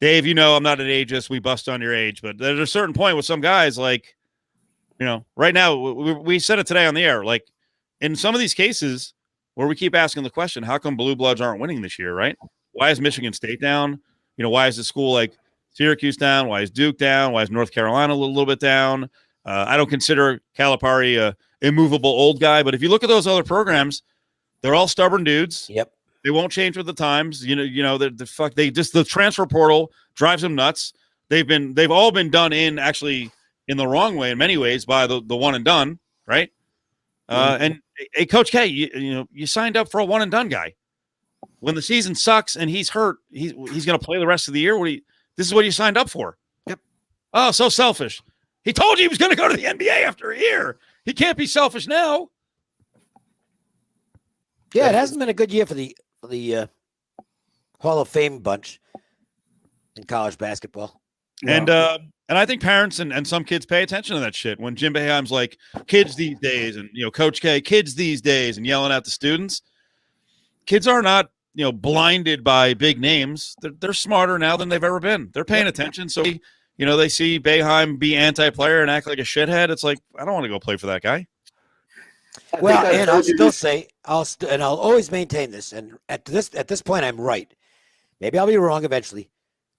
Dave, I'm not an ageist. We bust on your age. But there's a certain point with some guys, like, right now, we said it today on the air. Like, in some of these cases where we keep asking the question, how come Blue Bloods aren't winning this year, right? Why is Michigan State down? Why is the school like Syracuse down? Why is Duke down? Why is North Carolina a little bit down? I don't consider Calipari a immovable old guy, but if you look at those other programs, they're all stubborn dudes. Yep. They won't change with the times. The transfer portal drives them nuts. They've all been done in the wrong way in many ways by the one and done, right? And hey, Coach K, you signed up for a one and done guy. When the season sucks and he's hurt, he's going to play the rest of the year. This is what you signed up for. Yep. Oh, so selfish. He told you he was going to go to the NBA after a year. He can't be selfish now. Yeah, it hasn't been a good year for the Hall of Fame bunch in college basketball. And I think parents and some kids pay attention to that shit. When Jim Boeheim's like, kids these days, and Coach K, kids these days, and yelling at the students, kids are not blinded by big names. They're smarter now than they've ever been. They're paying attention. So they see Boeheim be anti-player and act like a shithead. It's like, I don't want to go play for that guy. Well, and I'll still say, I'll always maintain this. And at this point, I'm right. Maybe I'll be wrong eventually,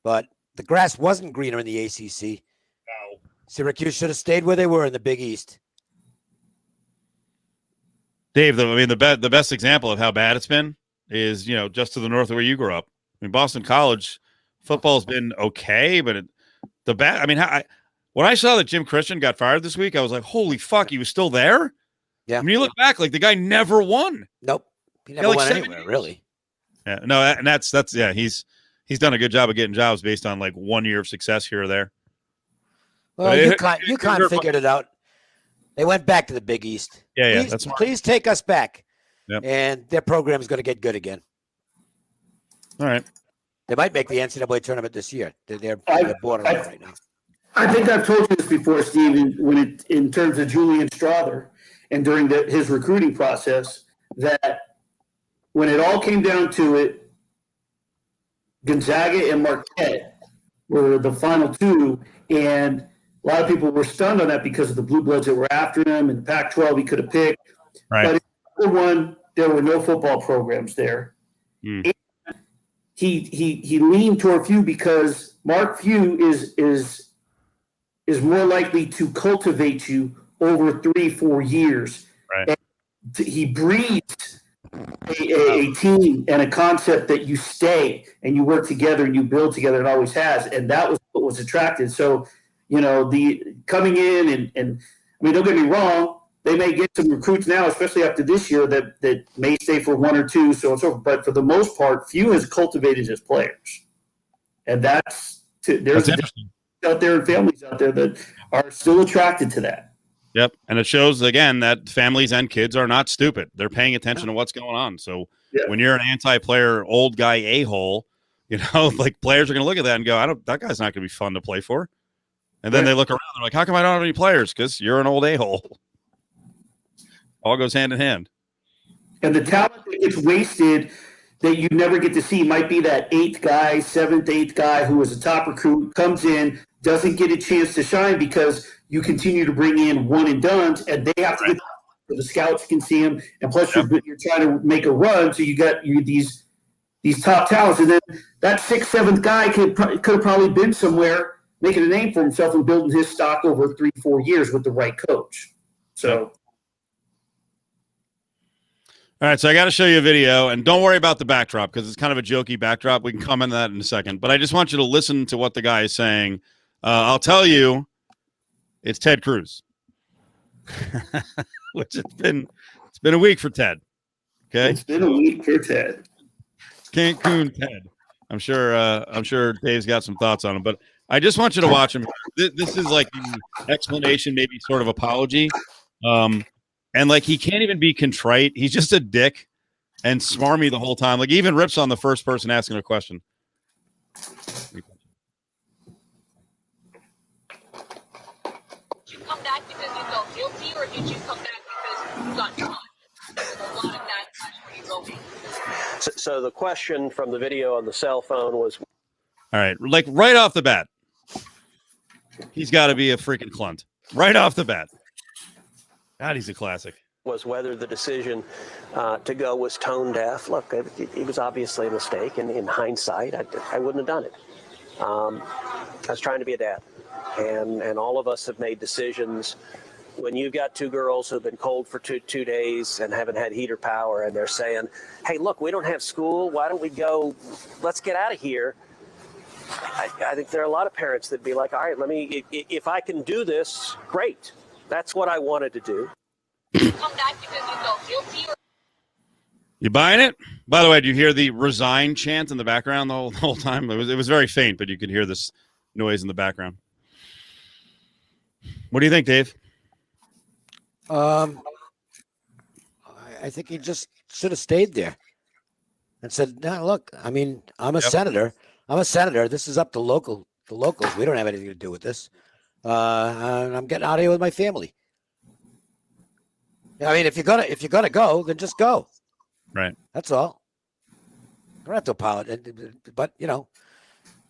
but the grass wasn't greener in the ACC. No. Syracuse should have stayed where they were in the Big East. Dave, the best example of how bad it's been is just to the north of where you grew up. I mean, Boston College football's been okay, but when I saw that Jim Christian got fired this week, I was like, holy fuck, he was still there. Yeah. When you look back, like the guy never won. Nope. He never went anywhere, years. really. Yeah. No, and that's he's done a good job of getting jobs based on like 1 year of success here or there. Well, you kind of figured it out. They went back to the Big East. Yeah, please, that's smart. Please take us back. Yep. And their program is going to get good again. All right. They might make the NCAA tournament this year. They're borderline right now. I think I've told you this before, Steve, in terms of Julian Strother and during his recruiting process, that when it all came down to it, Gonzaga and Marquette were the final two, and a lot of people were stunned on that because of the Blue Bloods that were after him, and the Pac-12 he could have picked. Right. But one, there were no football programs there. Mm. He leaned toward Few because Mark Few is more likely to cultivate you over 3-4 years. Right. And he breeds a team and a concept that you stay and you work together and you build together, and always has. And that was what was attracted. So, the coming in and I mean, don't get me wrong, they may get some recruits now, especially after this year, that may stay for 1 or 2, so and so forth. But for the most part, Few has cultivated his players. And there's out there and families out there that are still attracted to that. Yep. And it shows, again, that families and kids are not stupid. They're paying attention to what's going on. So when you're an anti-player, old guy a-hole, like players are going to look at that and go, that guy's not going to be fun to play for. And then they look around, they're like, how come I don't have any players? Because you're an old a-hole. All goes hand in hand. And the talent that gets wasted that you never get to see might be that 8th guy, 7th, 8th guy who is a top recruit, comes in, doesn't get a chance to shine because you continue to bring in one and dones, and they have to get so the scouts can see them. And plus, you're trying to make a run, so you got these top talents, and then that 6th, 7th guy could have probably been somewhere making a name for himself and building his stock over 3-4 years with the right coach. So. All right, so I got to show you a video, and don't worry about the backdrop because it's kind of a jokey backdrop. We can comment on that in a second, but I just want you to listen to what the guy is saying. I'll tell you, it's Ted Cruz, which it's been a week for Ted. Okay, it's been a week for Ted. Cancun Ted. I'm sure Dave's got some thoughts on him, but I just want you to watch him. This is like the explanation, maybe sort of apology. And like he can't even be contrite. He's just a dick and smarmy the whole time. Like he even rips on the first person asking a question. Did you come back because you felt guilty, or did you come back because you got caught? There's a lot of that where you go. So the question from the video on the cell phone was, all right, like right off the bat, he's got to be a freaking clunt. Right off the bat. God, he's a classic. Was whether the decision to go was tone deaf. Look, it was obviously a mistake, and in hindsight, I wouldn't have done it. That's trying to be a dad. And all of us have made decisions. When you've got two girls who've been cold for two days and haven't had heater power, and they're saying, hey, look, we don't have school. Why don't we go? Let's get out of here. I think there are a lot of parents that'd be like, all right, if I can do this, great. That's what I wanted to do. Come back because you felt guilty or You buying it? By the way, do you hear the resign chant in the background the whole time? It was very faint, but you could hear this noise in the background. What do you think, Dave? I think he just should have stayed there and said, "No, look, I mean, I'm a senator. I'm a senator. This is up to the locals. We don't have anything to do with this. I'm getting out of here with my family. I mean, if you're gonna go, then just go. Right. That's all. You don't have to apologize. But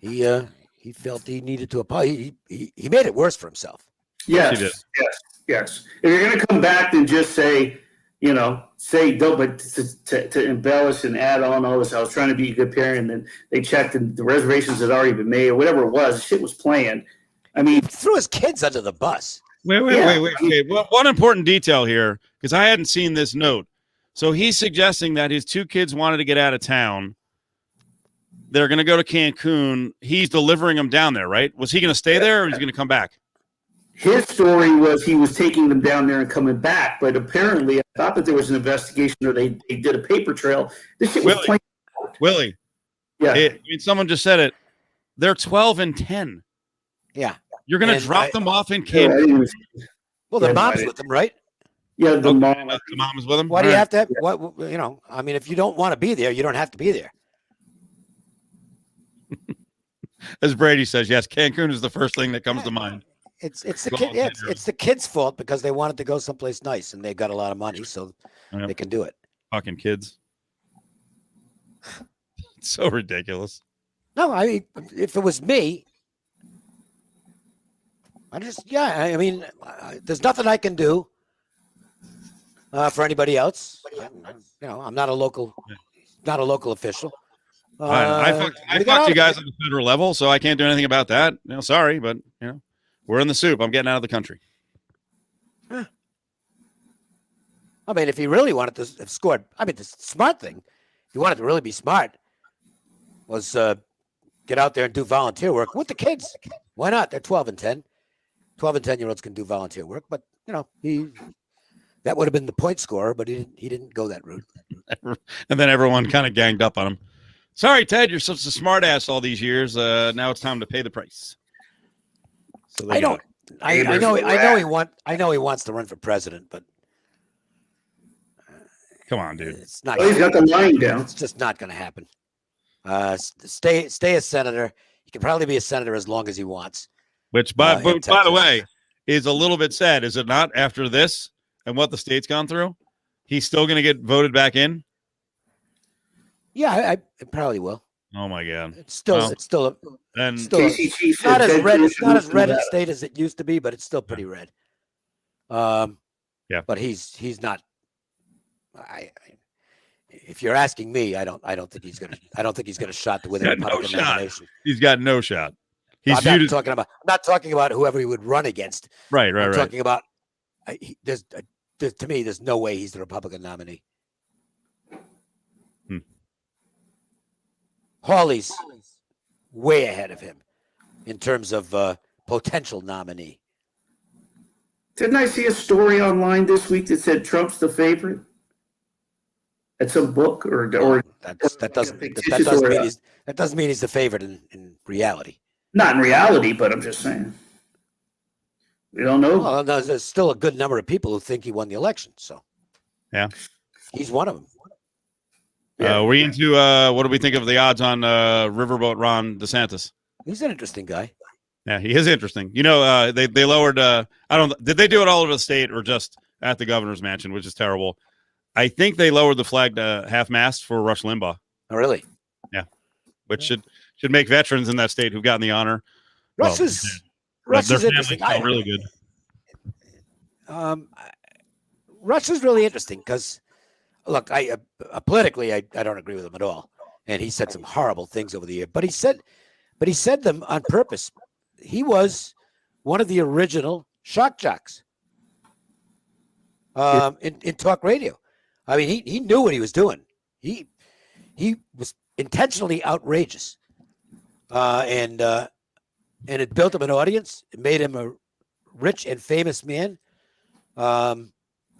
he felt he needed to apologize. He made it worse for himself. Yes. If you're going to come back and just say don't, but to embellish and add on all this, I was trying to be a good parent, and they checked and the reservations had already been made or whatever it was. Shit was planned. I mean, he threw his kids under the bus. Wait. Okay. Well, one important detail here, because I hadn't seen this note. So he's suggesting that his two kids wanted to get out of town. They're going to go to Cancun. He's delivering them down there, right? Was he going to stay there, or was he going to come back? His story was he was taking them down there and coming back, but apparently I thought that there was an investigation or they did a paper trail. This shit was plain. Willie. Yeah. Someone just said it. They're 12 and 10. Yeah. You're going to drop them off in Cancun. Well, the mom's with them, right? Yeah, the mom is with them. Why do you have to have, I mean, if you don't want to be there, you don't have to be there. As Brady says, yes, Cancun is the first thing that comes to mind. It's the kids' fault because they wanted to go someplace nice and they got a lot of money, so they can do it. Fucking kids. It's so ridiculous. No, I mean, if it was me, I mean, there's nothing I can do for anybody else. I'm not a local official. I fucked you guys at the federal level, so I can't do anything about that. Sorry, but we're in the soup. I'm getting out of the country. I mean, if he really wanted to have scored, I mean, the smart thing, if he wanted to really be smart, was get out there and do volunteer work with the kids. Why not? They're 12 and 10. 12 and 10-year-olds can do volunteer work, but that would have been the point scorer, but he didn't go that route. And then everyone kind of ganged up on him. Sorry, Ted, you're such a smart ass all these years. Now it's time to pay the price. So I know he wants to run for president, but come on, dude. It's not. He's got the line down. It's just not going to happen. Stay a senator. He can probably be a senator as long as he wants. Which, by the way, is a little bit sad, is it not? After this and what the state's gone through, he's still going to get voted back in. Yeah, I probably will. Oh my God! It's still not as red. It's not as red a state as it used to be, but it's still pretty red. Yeah. But he's not. If you're asking me, I don't think he's gonna shot to win a Republican nomination. He's got no shot. I'm not talking about whoever he would run against. Right. I'm talking about. To me, there's no way he's the Republican nominee. Hawley's way ahead of him in terms of potential nominee. Didn't I see a story online this week that said Trump's the favorite? At some book or that doesn't mean he's the favorite in reality. Not in reality, but I'm just saying. We don't know. Well, there's still a good number of people who think he won the election. So yeah, he's one of them. We're into what do we think of the odds on Riverboat Ron DeSantis? He's an interesting guy. Yeah, he is interesting. They lowered. Did they do it all over the state or just at the governor's mansion, which is terrible? I think they lowered the flag to half-mast for Rush Limbaugh. Oh, really? Yeah, which should make veterans in that state who've gotten the honor. Rush is interesting. Really good. Rush is really interesting because. Look, politically, I don't agree with him at all, and he said some horrible things over the year. But he said them on purpose. he was one of the original shock jocks in talk radio. I mean, he knew what he was doing. He was intentionally outrageous, and it built him an audience. It made him a rich and famous man. I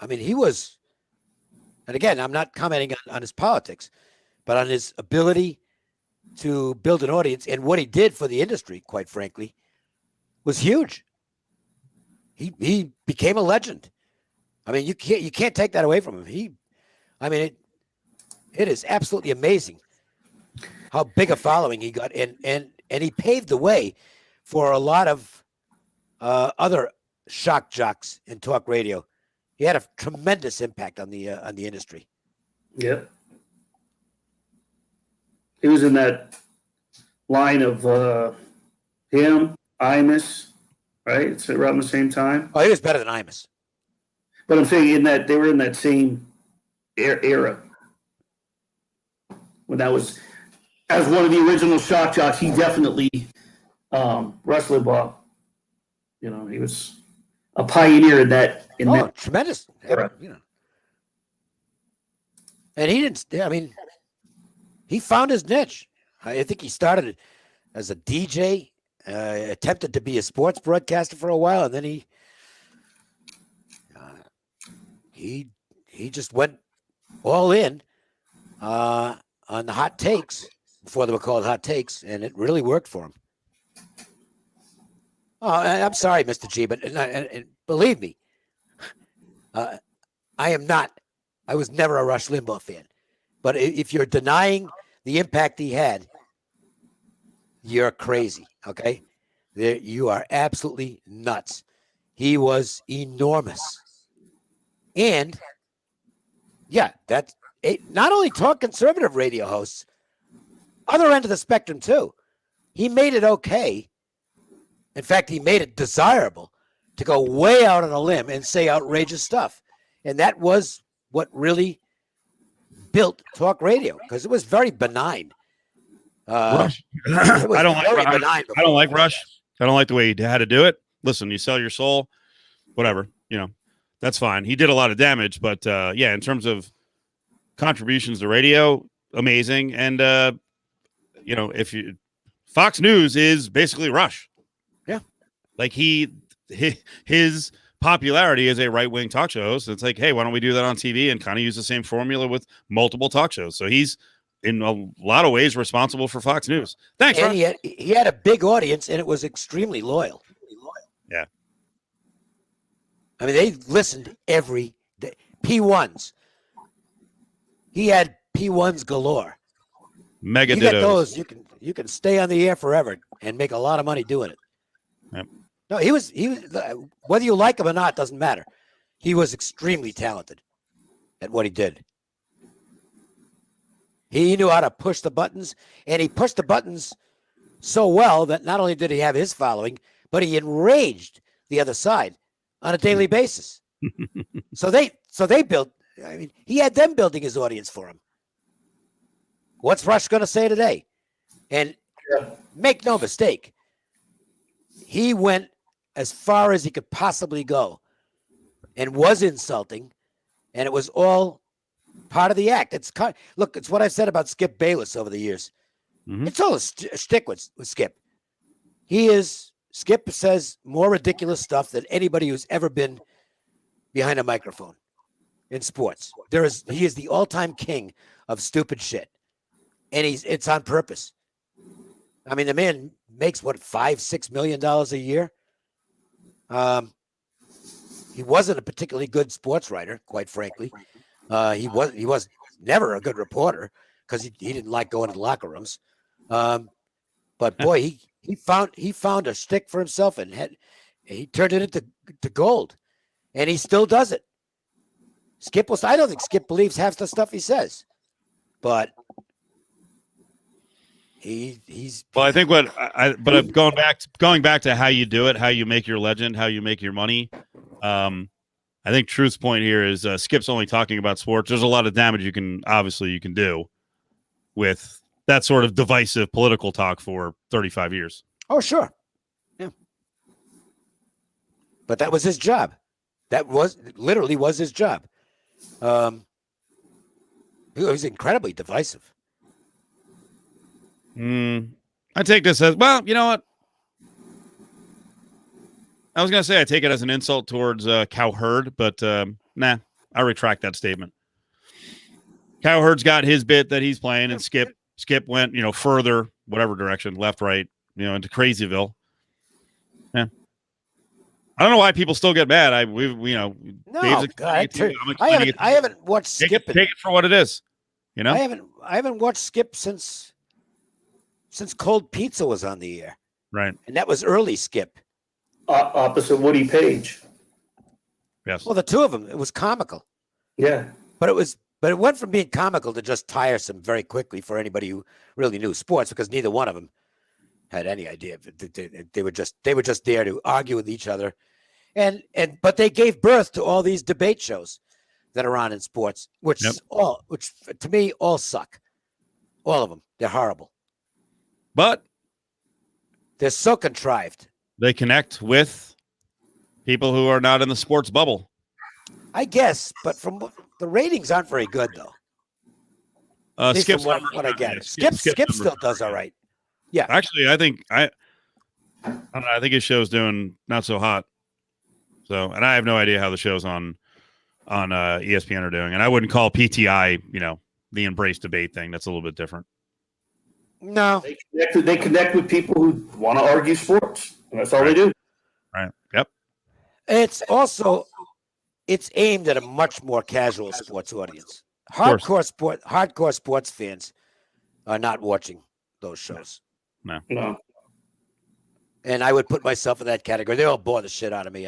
mean, he was, and again, I'm not commenting on his politics, but on his ability to build an audience, and what he did for the industry, quite frankly, was huge. He became a legend. I mean, you can't take that away from him. It is absolutely amazing how big a following he got, and he paved the way for a lot of other shock jocks in talk radio. He had a tremendous impact on the industry. Yep. He was in that line of him, Imus, right? It's around the same time. Oh, he was better than Imus. But I'm saying they were in that same era. When that was, as one of the original shock jocks, he definitely, Rush Limbaugh, he was a pioneer in that. Tremendous. Era. And he didn't, he found his niche. I think he started as a DJ, attempted to be a sports broadcaster for a while, and then he just went all in on the hot takes before they were called hot takes, and it really worked for him. Oh, I'm sorry, Mr. G, but and believe me, I was never a Rush Limbaugh fan. But if you're denying the impact he had, you're crazy, okay? You are absolutely nuts. He was enormous. And, yeah, that's not only talk conservative radio hosts, other end of the spectrum, too. He made it okay. In fact, he made it desirable to go way out on a limb and say outrageous stuff. And that was what really built talk radio, because it was very benign. Rush. I don't like Rush. I don't like the way he had to do it. Listen, you sell your soul, whatever, that's fine. He did a lot of damage, but in terms of contributions to radio, amazing. And Fox News is basically Rush. Yeah. Like his popularity as a right-wing talk show host, it's like, hey, why don't we do that on TV and kind of use the same formula with multiple talk shows? So he's in a lot of ways responsible for Fox News. Thanks, and he had a big audience, and it was extremely loyal. Yeah. I mean, they listened every day. P1s. He had P1s galore. Mega you dittos. get those, you can stay on the air forever and make a lot of money doing it. Yep. No, he was whether you like him or not doesn't matter. He was extremely talented at what he did. He knew how to push the buttons, and he pushed the buttons so well that not only did he have his following, but he enraged the other side on a daily basis. So they built. I mean, he had them building his audience for him. What's Rush going to say today? And make no mistake, he went as far as he could possibly go and was insulting, and it was all part of the act. It's what I've said about Skip Bayless over the years. Mm-hmm. It's all a shtick with Skip. Skip says more ridiculous stuff than anybody who's ever been behind a microphone in sports. He is the all-time king of stupid shit, and it's on purpose. I mean, the man makes $5-6 million a year. He wasn't a particularly good sports writer, quite frankly. He was never a good reporter because he didn't like going to the locker rooms. But boy, he found a stick for himself, and he turned it into gold, and he still does it. I don't think Skip believes half the stuff he says, but he's. Well, I think going back to how you do it, how you make your legend, how you make your money. I think Truth's point here is Skip's only talking about sports. There's a lot of damage you can do with that sort of divisive political talk for 35 years. Oh, sure. Yeah. but that was his job. That was literally was his job. He was incredibly divisive. I take this as, well, you know what? I was going to say I take it as an insult towards Cowherd, but nah, I retract that statement. Cowherd's got his bit that he's playing, and Skip went, further, whatever direction, left, right, into Crazyville. Yeah. I don't know why people still get mad. No, Dave's God, I haven't watched Skip. Take it for what it is. I haven't watched Skip since Cold Pizza was on the air. Right. And that was early Skip. Opposite Woody Page. Yes. Well, the two of them, it was comical. Yeah. But it went from being comical to just tiresome very quickly for anybody who really knew sports, because neither one of them had any idea. They were just there to argue with each other, but they gave birth to all these debate shows that are on in sports, which to me all suck. All of them, they're horrible. But they're so contrived. They connect with people who are not in the sports bubble, I guess, but the ratings aren't very good though. Skip's what I get. Skip still does all right. Yeah. Actually, I think I don't know, I think his show's doing not so hot. So, and I have no idea how the shows on ESPN are doing, and I wouldn't call PTI, the embrace debate thing. That's a little bit different. No, they connect with people who want to argue sports, and that's all they do. Right. Yep. It's aimed at a much more casual sports audience. Hardcore sports fans are not watching those shows. No. And I would put myself in that category. They all bore the shit out of me.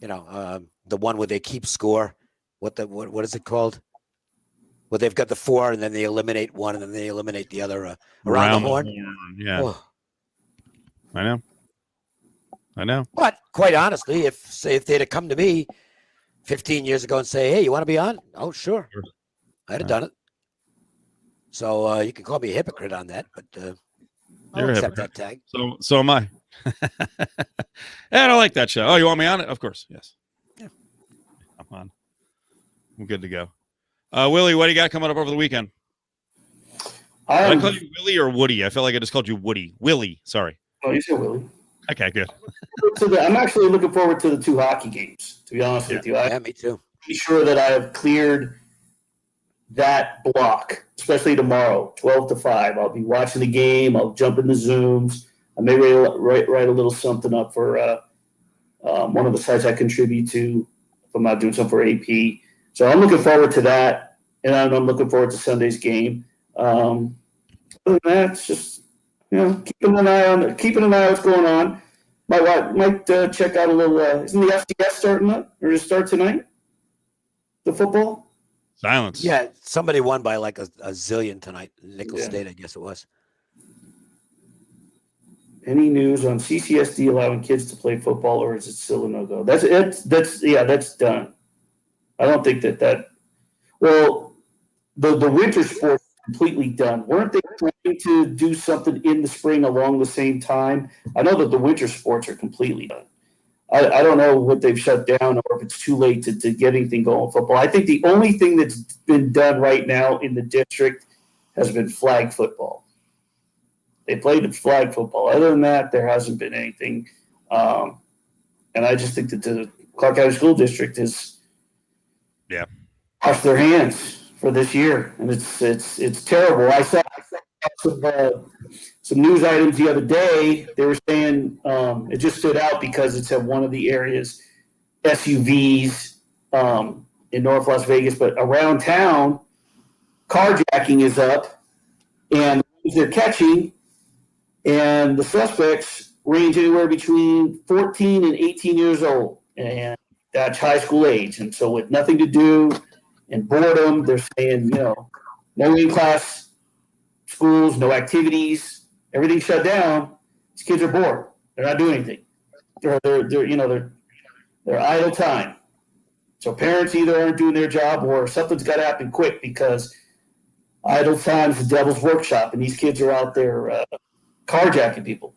The one where they keep score. What is it called? Where they've got the 4 and then they eliminate one and then they eliminate the other around the horn. Yeah. Oh. I know. But quite honestly, if they'd have come to me 15 years ago and say, "Hey, you want to be on?" Oh, sure. I'd have done it. So you can call me a hypocrite on that, but I'll accept that tag. So am I. I don't like that show. Oh, you want me on it? Of course. Yes. Yeah. I'm on. I'm good to go. Willie, what do you got coming up over the weekend? Did I call you Willie or Woody? I felt like I just called you Woody. Willie, sorry. Oh, you said Willie. Okay, good. I'm actually looking forward to the 2 hockey games, to be honest with you. Yeah, me too. Be sure that I have cleared that block, especially tomorrow, 12 to 5. I'll be watching the game. I'll jump in the Zooms. I may write a little something up for one of the sites I contribute to if I'm not doing something for AP. So I'm looking forward to that, and I'm looking forward to Sunday's game. Other than that, it's just keeping an eye on what's going on. Might check out a little. Isn't the FCS starting up, or just start tonight? The football. Silence. Yeah, somebody won by like a zillion tonight. Nicholls State, I guess it was. Any news on CCSD allowing kids to play football, or is it still a no-go? That's done. I don't think that. Well, the winter sports completely done. Weren't they trying to do something in the spring along the same time? I know that the winter sports are completely done. I don't know what they've shut down or if it's too late to get anything going with football. I think the only thing that's been done right now in the district has been flag football. They played flag football. Other than that, there hasn't been anything. And I just think that the Clark County School District has washed their hands for this year, and it's terrible. I saw some news items the other day. They were saying it just stood out because it's at one of the areas SUVs in North Las Vegas, but around town, carjacking is up, and they're catching, and the suspects range anywhere between 14 and 18 years old, and that's high school age. And so with nothing to do and boredom, they're saying, no in-class schools, no activities, everything shut down. These kids are bored. They're not doing anything. They're idle time. So parents either aren't doing their job or something's got to happen quick, because idle time is the devil's workshop, and these kids are out there carjacking people.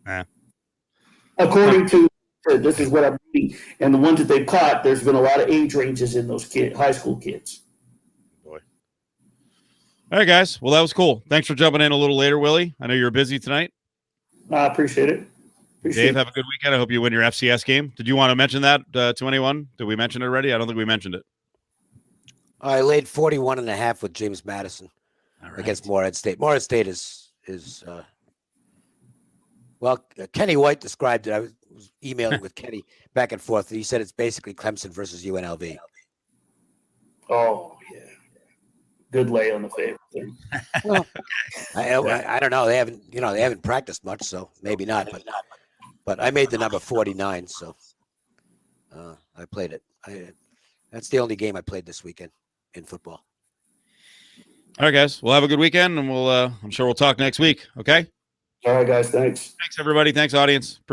Yeah. According to This is what I'm reading. And the ones that they've caught, there's been a lot of age ranges in those high school kids. Boy. All right, guys. Well, that was cool. Thanks for jumping in a little later, Willie. I know you're busy tonight. I appreciate it. Dave, have a good weekend. I hope you win your FCS game. Did you want to mention that to anyone? Did we mention it already? I don't think we mentioned it. I laid 41.5 with James Madison against Morehead State. Morehead State is Kenny White described it. I was emailing with Kenny back and forth. And he said it's basically Clemson versus UNLV. Oh, yeah. Good lay on the favorite thing. Well, I don't know. They haven't practiced much, so maybe not. But I made the number 49, so I played it. That's the only game I played this weekend in football. All right, guys. We'll have a good weekend, and I'm sure we'll talk next week. Okay. All right, guys. Thanks. Thanks, everybody. Thanks, audience. Appreciate